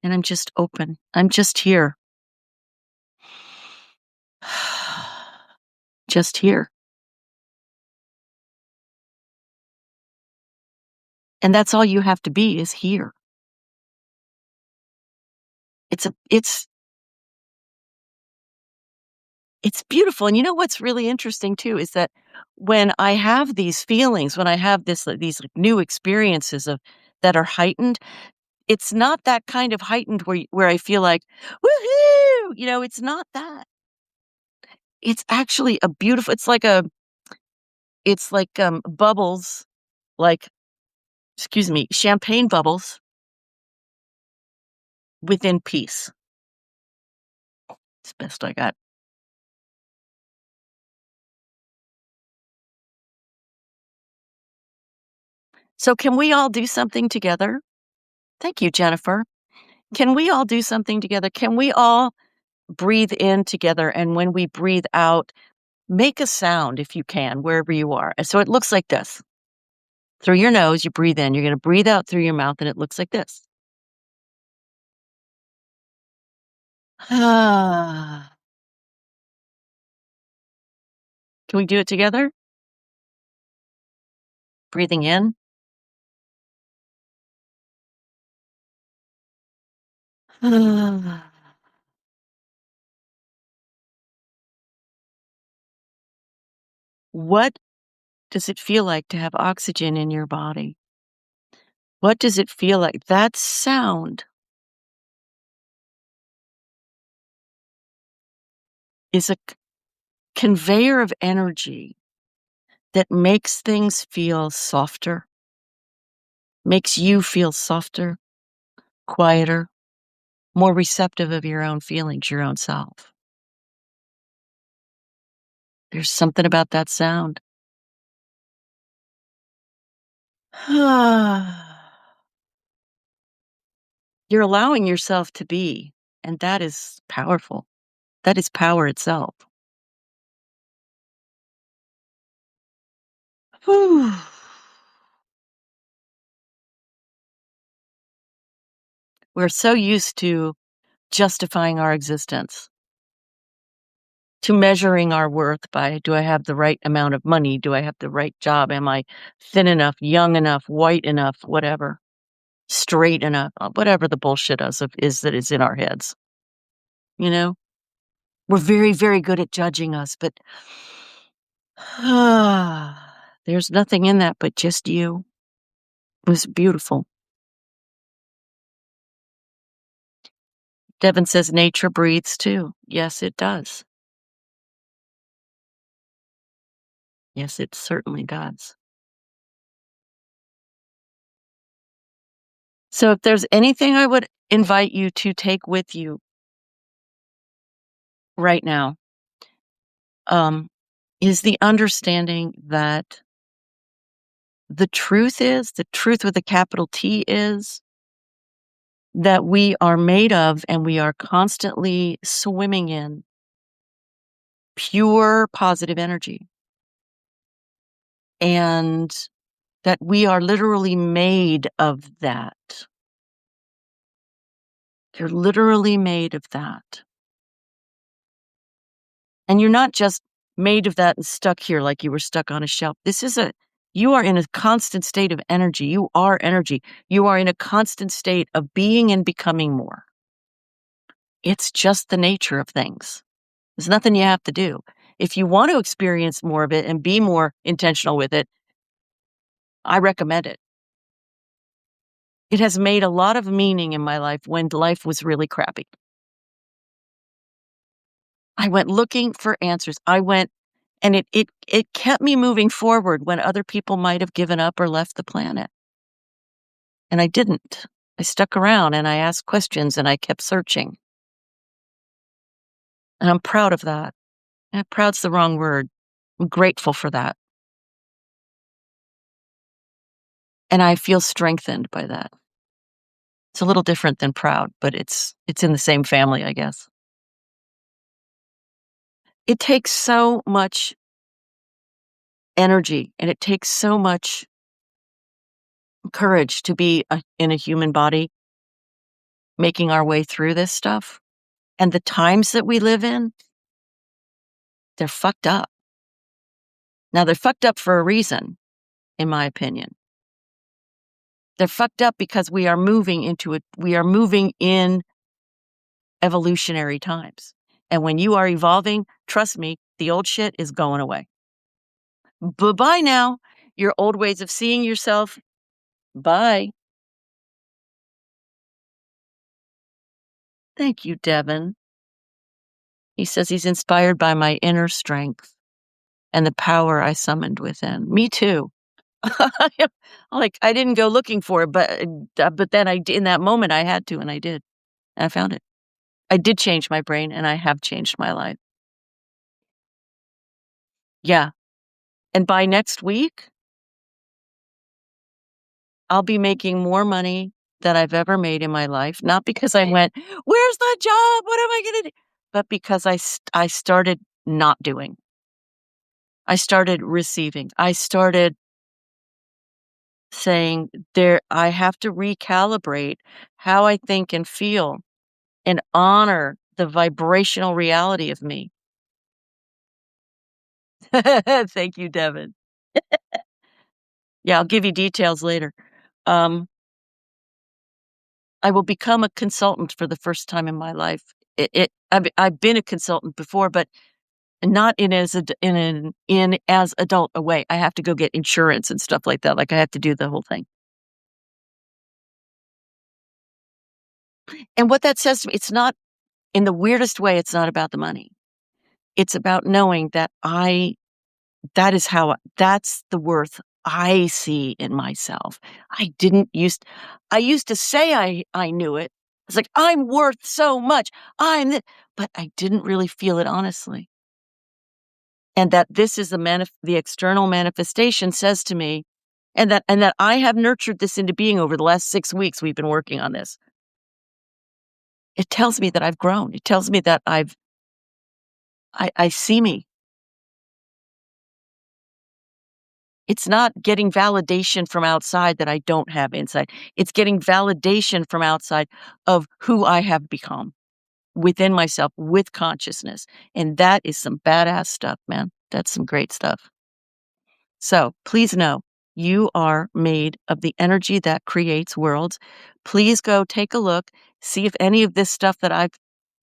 and I'm just open. I'm just here. Just here. And that's all you have to be is here. It's beautiful. And you know what's really interesting too is that when I have these feelings, when I have these like, new experiences of that are heightened, it's not that kind of heightened where I feel like, woohoo, it's not that. It's actually a beautiful, it's like bubbles, like, excuse me, champagne bubbles within peace. It's the best I got. So can we all do something together? Thank you, Jennifer. Can we all do something together? Can we all breathe in together? And when we breathe out, Make a sound if you can, wherever you are. And so it looks like this. Through your nose, you breathe in. You're going to breathe out through your mouth, and it looks like this. Ah. Can we do it together? Breathing in. Ah. What does it feel like to have oxygen in your body? What does it feel like? That sound is a conveyor of energy that makes things feel softer, makes you feel softer, quieter, more receptive of your own feelings, your own self. There's something about that sound. You're allowing yourself to be, and that is powerful. That is power itself. Whew. We're so used to justifying our existence, to measuring our worth by, do I have the right amount of money? Do I have the right job? Am I thin enough, young enough, white enough, whatever, straight enough, whatever the bullshit is that is in our heads. You know, we're very, very good at judging us, but there's nothing in that but just you. It was beautiful. Devin says nature breathes too. Yes, it does. Yes, it certainly does. So if there's anything I would invite you to take with you right now, um, is the understanding that the truth with a capital T is that we are made of and we are constantly swimming in pure positive energy. And that we are literally made of that. You're literally made of that. And you're not just made of that and stuck here like you were stuck on a shelf. You are in a constant state of energy. You are energy. You are in a constant state of being and becoming more. It's just the nature of things. There's nothing you have to do. If you want to experience more of it and be more intentional with it, I recommend it. It has made a lot of meaning in my life when life was really crappy. I went looking for answers. And it kept me moving forward when other people might have given up or left the planet. And I didn't. I stuck around and I asked questions and I kept searching. And I'm proud of that. Proud's the wrong word. I'm grateful for that. And I feel strengthened by that. It's a little different than proud, but it's in the same family, I guess. It takes so much energy and it takes so much courage to be in a human body making our way through this stuff. And the times that we live in, they're fucked up. Now, they're fucked up for a reason, in my opinion. They're fucked up because we are moving in evolutionary times. And when you are evolving, trust me, the old shit is going away. Bye-bye now. Your old ways of seeing yourself. Bye. Thank you, Devin. He says he's inspired by my inner strength and the power I summoned within. Me too. Like, I didn't go looking for it, but then in that moment I had to, and I did. And I found it. I did change my brain, and I have changed my life. Yeah. And by next week, I'll be making more money than I've ever made in my life. Not because I went, where's the job? What am I going to do? But because I started not doing. I started receiving. I started saying, "There I have to recalibrate how I think and feel and honor the vibrational reality of me." Thank you, Devin. Yeah, I'll give you details later. Um, I will become a consultant for the first time in my life. I've been a consultant before, but not in as adult a way. I have to go get insurance and stuff like that. Like, I have to do the whole thing. And what that says to me, it's not in the weirdest way, it's not about the money. It's about knowing that that's the worth I see in myself. I used to say I knew it. It's like, "I'm worth so much. But I didn't really feel it honestly. And that this is the external manifestation says to me, and that I have nurtured this into being over the last 6 weeks we've been working on this. It tells me that I've grown. It tells me that I see me. It's not getting validation from outside that I don't have inside. It's getting validation from outside of who I have become within myself with consciousness. And that is some badass stuff, man. That's some great stuff. So please know you are made of the energy that creates worlds. Please go take a look, see if any of this stuff that I've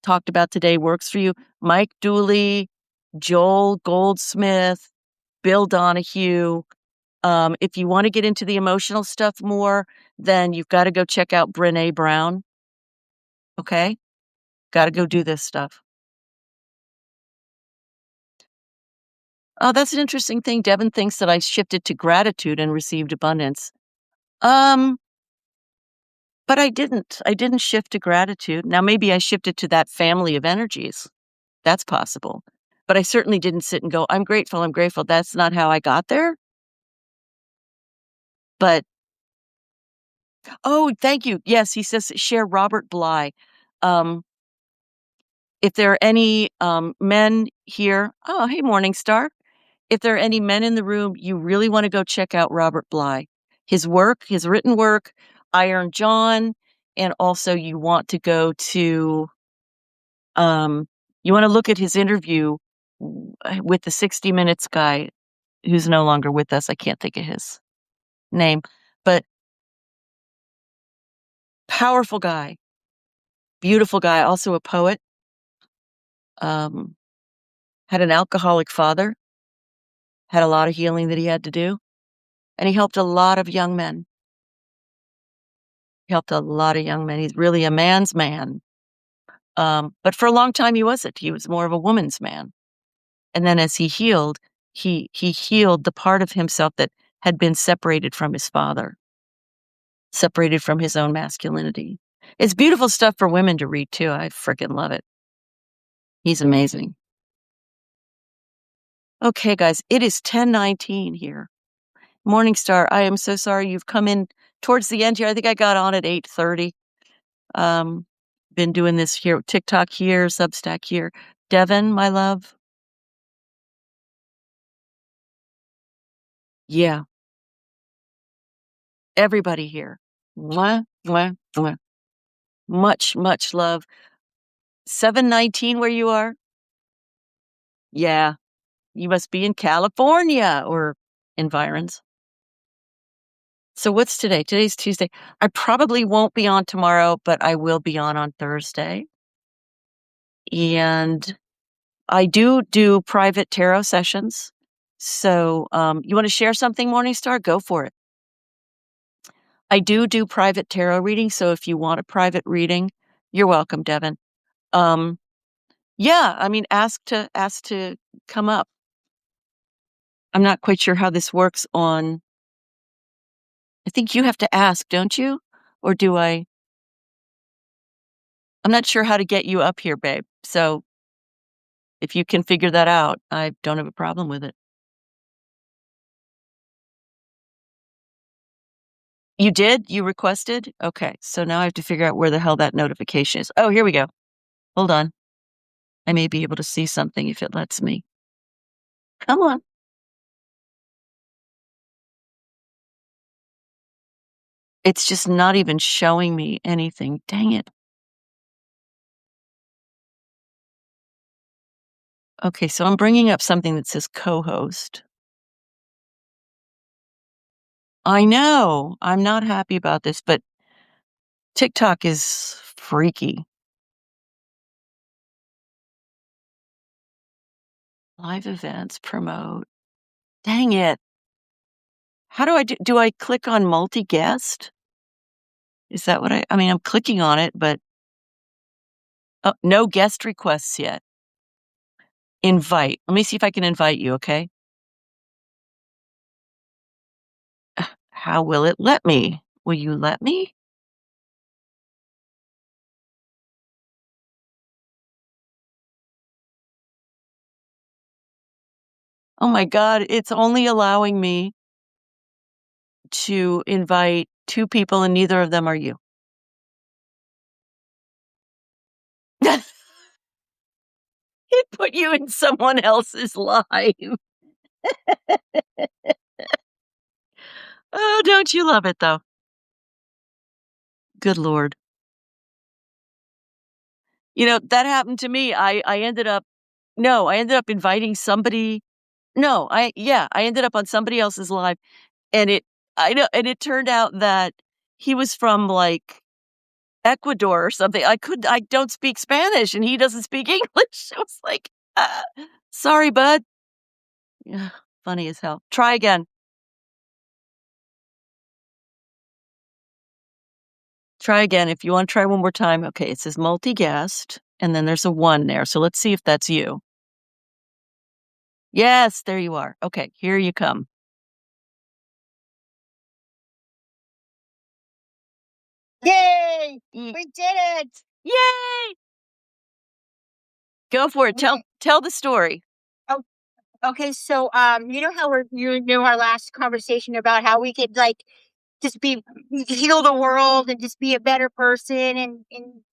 talked about today works for you. Mike Dooley, Joel Goldsmith, Bill Donahue. If you want to get into the emotional stuff more, then you've got to go check out Brene Brown. Okay? Got to go do this stuff. Oh, that's an interesting thing. Devin thinks that I shifted to gratitude and received abundance. Um, but I didn't. I didn't shift to gratitude. Now, maybe I shifted to that family of energies. That's possible. But I certainly didn't sit and go, I'm grateful, I'm grateful. That's not how I got there. But, oh, thank you. Yes, he says, share Robert Bly. Um, if there are any men here, oh, hey, Morningstar. If there are any men in the room, you really want to go check out Robert Bly. His work, his written work, Iron John, and also you want to go to Um, you wanna look at his interview with the 60 Minutes guy who's no longer with us. I can't think of his name, but powerful guy, beautiful guy, also a poet, um, had an alcoholic father, had a lot of healing that he had to do, and he helped a lot of young men. He helped a lot of young men. He's really a man's man. But for a long time he wasn't. He was more of a woman's man. And then as he healed, he healed the part of himself that had been separated from his father. Separated from his own masculinity. It's beautiful stuff for women to read too. I freaking love it. He's amazing. Okay, guys, it is 10:19 here. Morningstar, I am so sorry you've come in towards the end here. I think I got on at 8:30. Um, been doing this here, TikTok here, Substack here. Devin, my love. Yeah, everybody here. Mwah, mwah, mwah. Much, much love. 7:19 where you are? Yeah, you must be in California or environs. So what's today? Today's Tuesday. I probably won't be on tomorrow, but I will be on Thursday. And I do private tarot sessions. So you want to share something, Morningstar? Go for it. I do private tarot readings. So if you want a private reading, you're welcome, Devin. Um, yeah, I mean, ask to come up. I'm not quite sure how this works on. I think you have to ask, don't you? Or do I? I'm not sure how to get you up here, babe. So if you can figure that out, I don't have a problem with it. You did? You requested? Okay. So now I have to figure out where the hell that notification is. Oh, here we go. Hold on. I may be able to see something if it lets me. Come on. It's just not even showing me anything. Dang it. Okay, so I'm bringing up something that says co-host. I know. I'm not happy about this, but TikTok is freaky. Live events, promote. Dang it. How do I do I click on multi-guest? Is that what I mean, I'm clicking on it, but oh, no guest requests yet. Invite. Let me see if I can invite you, okay? How will it let me? Will you let me? Oh my god, it's only allowing me to invite 2 people and neither of them are you. It put you in someone else's life. Oh, don't you love it though? Good lord. You know, that happened to me. I ended up no, I ended up inviting somebody no, I ended up on somebody else's live and it turned out that he was from, like, Ecuador or something. I don't speak Spanish and he doesn't speak English. I was like, "Ah, sorry, bud." Yeah, funny as hell. Try again. Try again. If you wanna try one more time. Okay, it says multi-guest, and then there's a 1 there, so let's see if that's you. Yes, there you are. Okay, here you come. Yay! Ye We did it! Yay! Go for it. Tell the story. Oh, okay. So, you know how you know our last conversation about how we could like just be heal the world and just be a better person and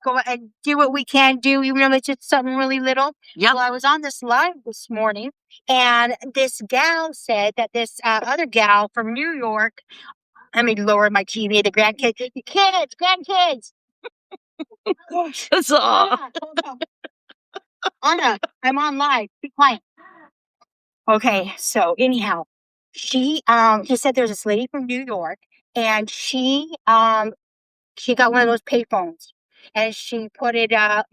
go and do what we can do, even though it's just something really little. Yep. Well, I was on this live this morning, and this gal said that this other gal from New York. Let me lower my TV. The grandkids. Huzzah. Hold on. Anna, I'm on live. Be quiet. Okay, so anyhow, he said there's this lady from New York, and she got one of those payphones, and she put it up,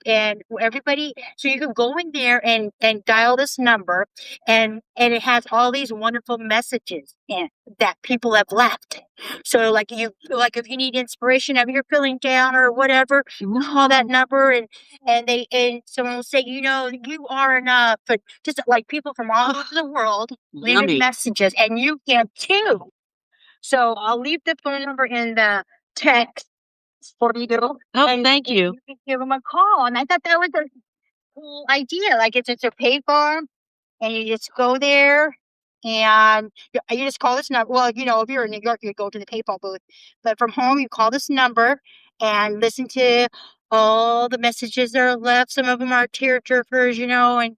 and everybody, so you can go in there and dial this number, and it has all these wonderful messages in that people have left. So like if you need inspiration, if you're feeling down or whatever, you call that number, and someone will say, you know, you are enough. But just like people from all over the world leaving Yummy. messages, and you can too. So I'll leave the phone number in the text for you, Oh, and thank you. you can give them a call. And I thought that was a cool idea. Like it's a pay phone, and you just go there, and you just call this number. Well, you know, if you're in New York, you go to the PayPal booth. But from home, you call this number and listen to all the messages that are left. Some of them are tearjerkers, you know, and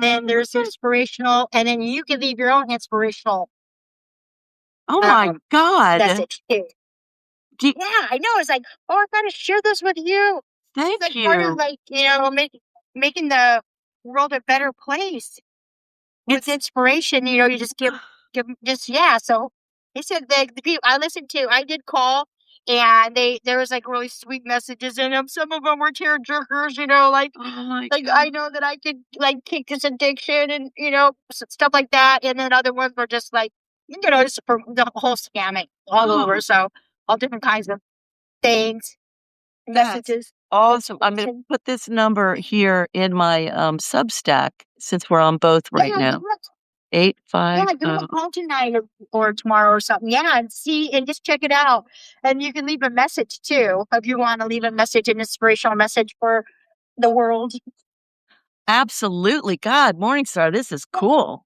then there's inspirational, and then you can leave your own inspirational Oh my god. message too. Do Yeah, I know. It's like, oh, I gotta share this with you. It's Thank like part of you. like, you know, making the world a better place with It's inspiration. You know, you just give just yeah. So they said the people I listened to, I did call, and there was like really sweet messages in them. Some of them were tear jerkers. You know, oh my like god. I know that I could like kick this addiction and you know stuff like that. And then other ones were just like, you know, just for the whole scamming all over. Oh, So all different kinds of things, that's messages, awesome. I'm gonna inspiration. put this number here in my, Substack since we're on both Yeah, right give now. 'em a, yeah, give 'em 850. a call tonight or tomorrow or something. Yeah, and see and just check it out. And you can leave a message too if you want to leave a message, an inspirational message for the world. Absolutely. God, Morningstar, this is cool.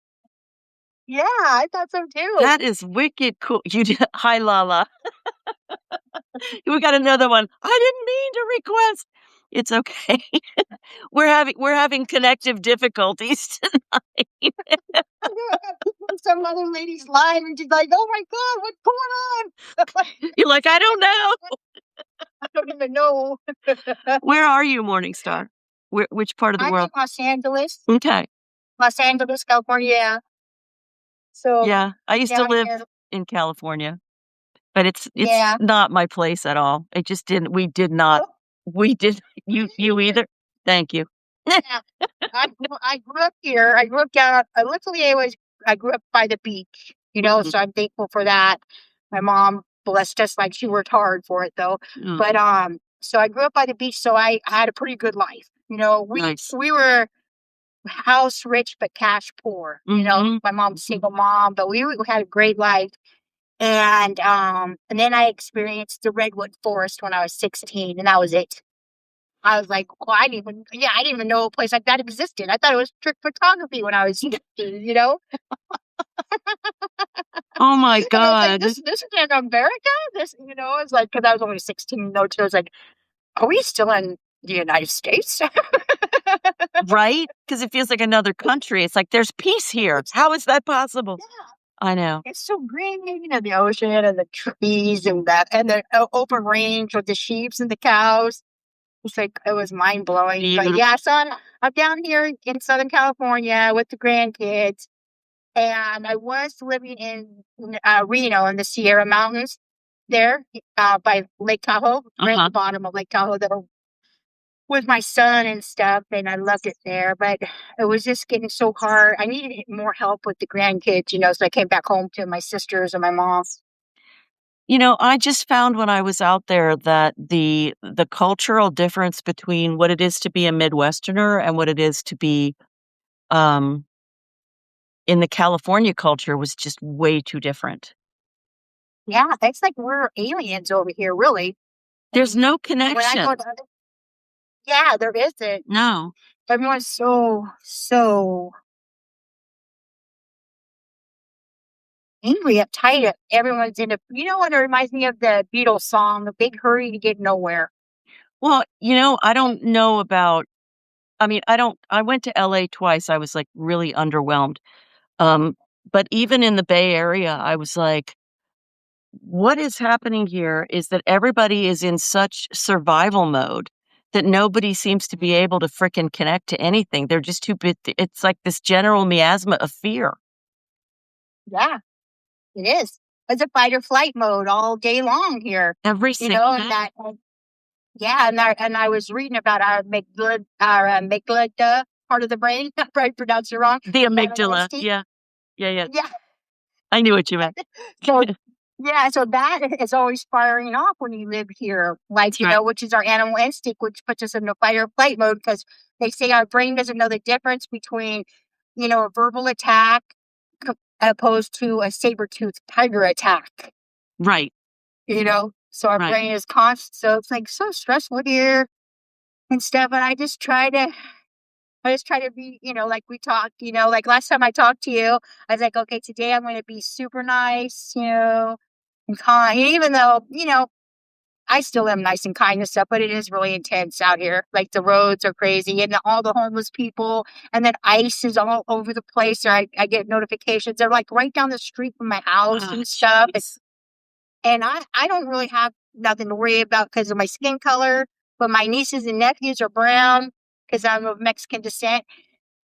Yeah, I thought so too. That is wicked cool. You did Hi, Lala. We got another one. I didn't mean to request. It's okay. We're having connective difficulties tonight. on some other lady's line, and she's like, "Oh my god, what's going on?" You're like, "I don't know." I don't even know. Where are you, Morningstar? Which part of the I'm in world? Okay. Los Angeles, California. Yeah. So Yeah, I used to down live here, in California, but it's yeah. not my place at all. It just didn't we did not Oh, we did you either? Thank you. yeah. I grew up here. I grew up down. Luckily, I grew up by the beach. Mhm. So I'm thankful for that. My mom blessed us like she worked hard for it though. Oh, But so I grew up by the beach, so I had a pretty good life. nice. We were house rich but cash poor. Mhm. My mom's single mom, but we had a great life. And then I experienced the redwood forest when I was 16, and that was it. I was like, well, I didn't even know a place like that existed. I thought it was trick photography when I was 16. Oh my And I was like, god. this is in America. It's like because I was only 16 though. So I was like, are we still in the United States? Right? Because it feels like another country. It's like there's peace here. It's How is that possible? yeah, I know. it's so green, the ocean and the trees and the open range with the sheeps and the cows. It's like it was mind blowing. But yeah, Beautiful. so I'm down here in Southern California with the grandkids, and I was living in Reno in the Sierra Mountains there by Lake Tahoe, right at Uh-huh. the bottom of Lake Tahoe, there with my son and stuff, and I loved it there. But it was just getting so hard. I needed more help with the grandkids, so I came back home to my sisters and my mom. I just found when I was out there that the cultural difference between what it is to be a Midwesterner and what it is to be um in the California culture was just way too different. Yeah, it's like we're aliens over here, really. There's And no when I connection. go to yeah, there isn't. No. Everyone's so angry, uptight. Everyone's in a. You know what? It reminds me of the Beatles song, "A Big Hurry to Get Nowhere." Well, I don't know about I went to LA twice. I was like really underwhelmed. Um, but even in the Bay Area, I was like, what is happening here is that everybody is in such survival mode that nobody seems to be able to frickin' connect to anything. They're just too bit. It's like this general miasma of fear. Yeah, it is. It's a fight or flight mode all day long here. Every single And day. that. Yeah, and I was reading about our amygdala part of the brain. I probably pronounced it wrong. The The animal amygdala. instinct. Yeah. Yeah. Yeah. Yeah. I knew what you meant. So yeah, so that is always firing off when you live here, like, That's right. which is our animal instinct, which puts us in a fight or flight mode because they say our brain doesn't know the difference between, a verbal attack opposed to a saber-toothed tiger attack, Right. So our Right. brain is constant. So it's like so stressful here and stuff. And I just try to be, like we talked, like last time I talked to you, I was like, okay, today I'm going to be super nice, and kind. Even though, I still am nice and kind and stuff, but it is really intense out here. Like the roads are crazy and all the homeless people, and then ice is all over the place. Or I get notifications. They're like right down the street from my house Ah, and stuff. jeez. And I don't really have nothing to worry about because of my skin color. But my nieces and nephews are brown because I'm of Mexican descent.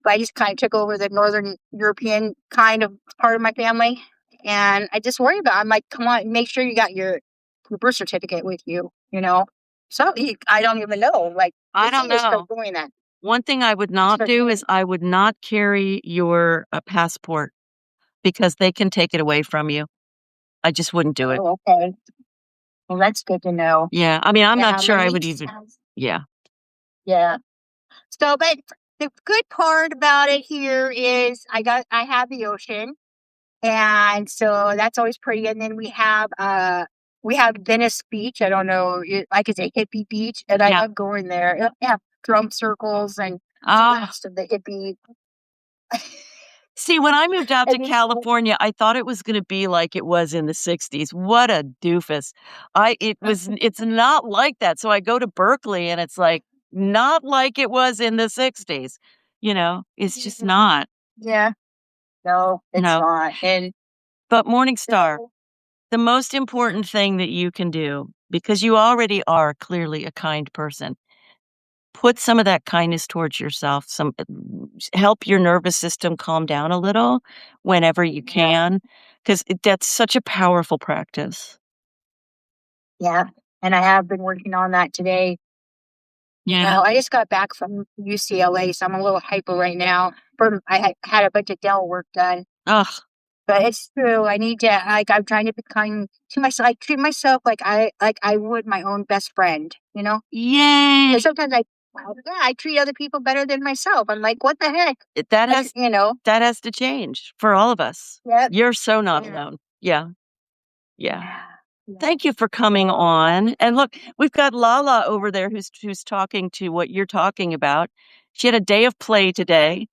But I just kind of took over the Northern European kind of part of my family. And I just worry about it. I'm like, come on, make sure you got your birth certificate with you. So I don't even know. Like, I they say don't to start know. doing that. One thing I would not Start do doing is I would not carry your passport because they can take it away from you. I just wouldn't do it. Oh, okay. Well, that's good to know. Yeah. I mean, I'm not Yeah, sure my I would niece even. has. Yeah. Yeah. So, but the good part about it here is I have the ocean, and so that's always pretty. And then we have Venice Beach. I don't know, like it's a hippie beach, and I Yeah. love going there. They have drum circles and the Ah, last of the hippie. see, when I moved out to And it's California, I thought it was gonna be like it was in the '60s. What a doofus. It's not like that. So I go to Berkeley and it's like not like it was in the '60s. It's just not. yeah. No, it's No. not. And But Morningstar, so, the most important thing that you can do, because you already are clearly a kind person, put some of that kindness towards yourself, help your nervous system calm down a little whenever you yeah, can, 'cause that's such a powerful practice. yeah. And I have been working on that today. Yeah. Well, I just got back from UCLA, so I'm a little hyper right now. Had a bunch of dental work done, Ugh, but it's true. I need to like I'm trying to be kind to myself. I treat myself like I would my own best friend. You know, yay! and sometimes well, yeah, I treat other people better than myself. I'm like, what the heck? It that has You know, that has to change for all of us. yep, You're so not yeah, alone. Yeah, yeah. yeah, yeah. Thank you for coming So on. And look, we've got Lala over there who's talking to what you're talking about. She had a day of play today.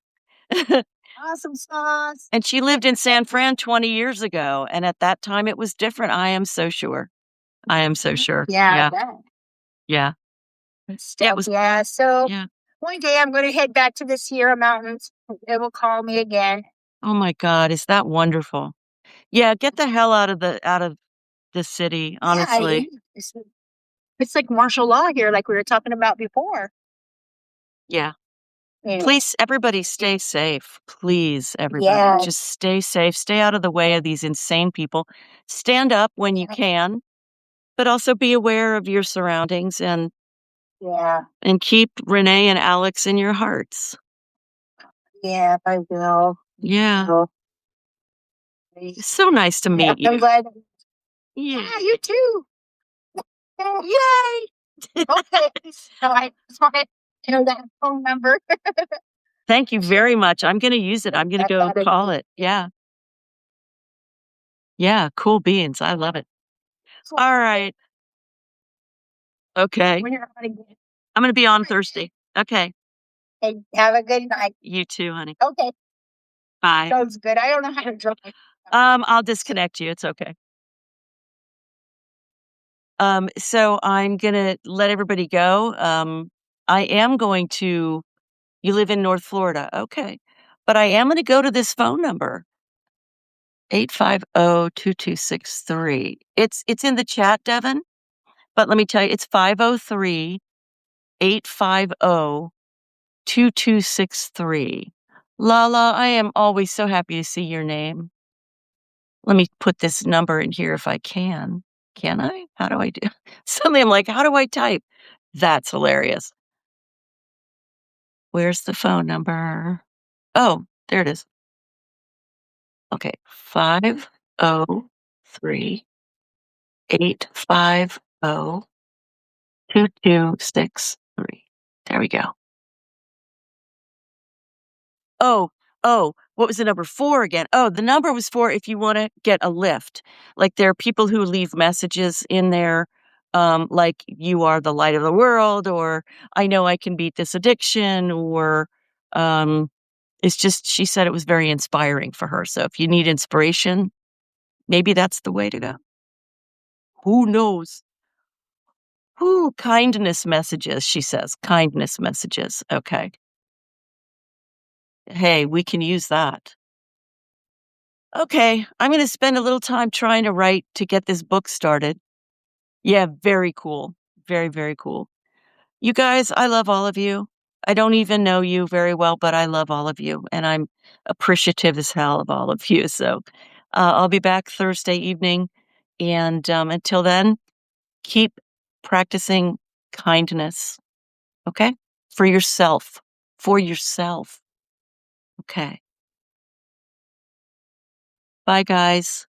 awesome sauce. And she lived in San Fran 20 years ago, and at that time it was different. I am so sure. I am so sure. Yeah, I Yeah, bet. yeah. And Yeah, it stuff. was Yeah. So yeah. one day I'm going to head back to the Sierra Mountains. It will call me again. Oh my god, is that wonderful? Yeah, get the hell out of the city, Yeah, honestly. it's like martial law here, like we were talking about before. Yeah. Anyway, Please, everybody stay safe. Please, everybody. yeah, Just stay safe. Stay out of the way of these insane people. Stand up when you yeah, can, but also be aware of your surroundings yeah, and keep Renee and Alex in your hearts. yeah, I will. Yeah. So, It's so nice to yeah, meet I'm you. glad. Yeah. Yeah, you too. Yeah, Yay! okay. So I just want to know that phone number. Thank you very much. I'm gonna use it. I'm gonna That's go out of call me. it. Yeah. Yeah, cool beans. I love it. So, All right. Okay. when you're on again. I'm gonna be on Thursday. Okay. And have a good night. You too, honey. Okay, Bye. sounds good. I don't know how to drive. I'll disconnect you. It's okay. So I'm gonna let everybody go. I am going to you live in North Florida. Okay. But I am gonna go to this phone number, 850-2263. It's in the chat, Devin, but let me tell you, it's 503-850-2263. Lala, I am always so happy to see your name. Let me put this number in here if I can. Can I? How do I do? Suddenly I'm like, how do I type? That's hilarious. Where's the phone number? Oh, there it is. Okay. 503-850-2263. There we go. Oh, what was the number for again? Oh, the number was for if you wanna get a lift. Like, there are people who leave messages in there, like, "You are the light of the world," or, "I know I can beat this addiction," or, um, it's just she said it was very inspiring for her, so if you need inspiration, maybe that's the way to go. Who knows? Ooh, kindness messages, she says, kindness messages, okay. Hey, we can use that. Okay, I'm gonna spend a little time trying to write to get this book started. Yeah, very cool. Very, very cool. You guys, I love all of you. I don't even know you very well, but I love all of you, and I'm appreciative as hell of all of you. So, I'll be back Thursday evening, and until then, keep practicing kindness. Okay, for yourself. For yourself. Okay. Bye, guys.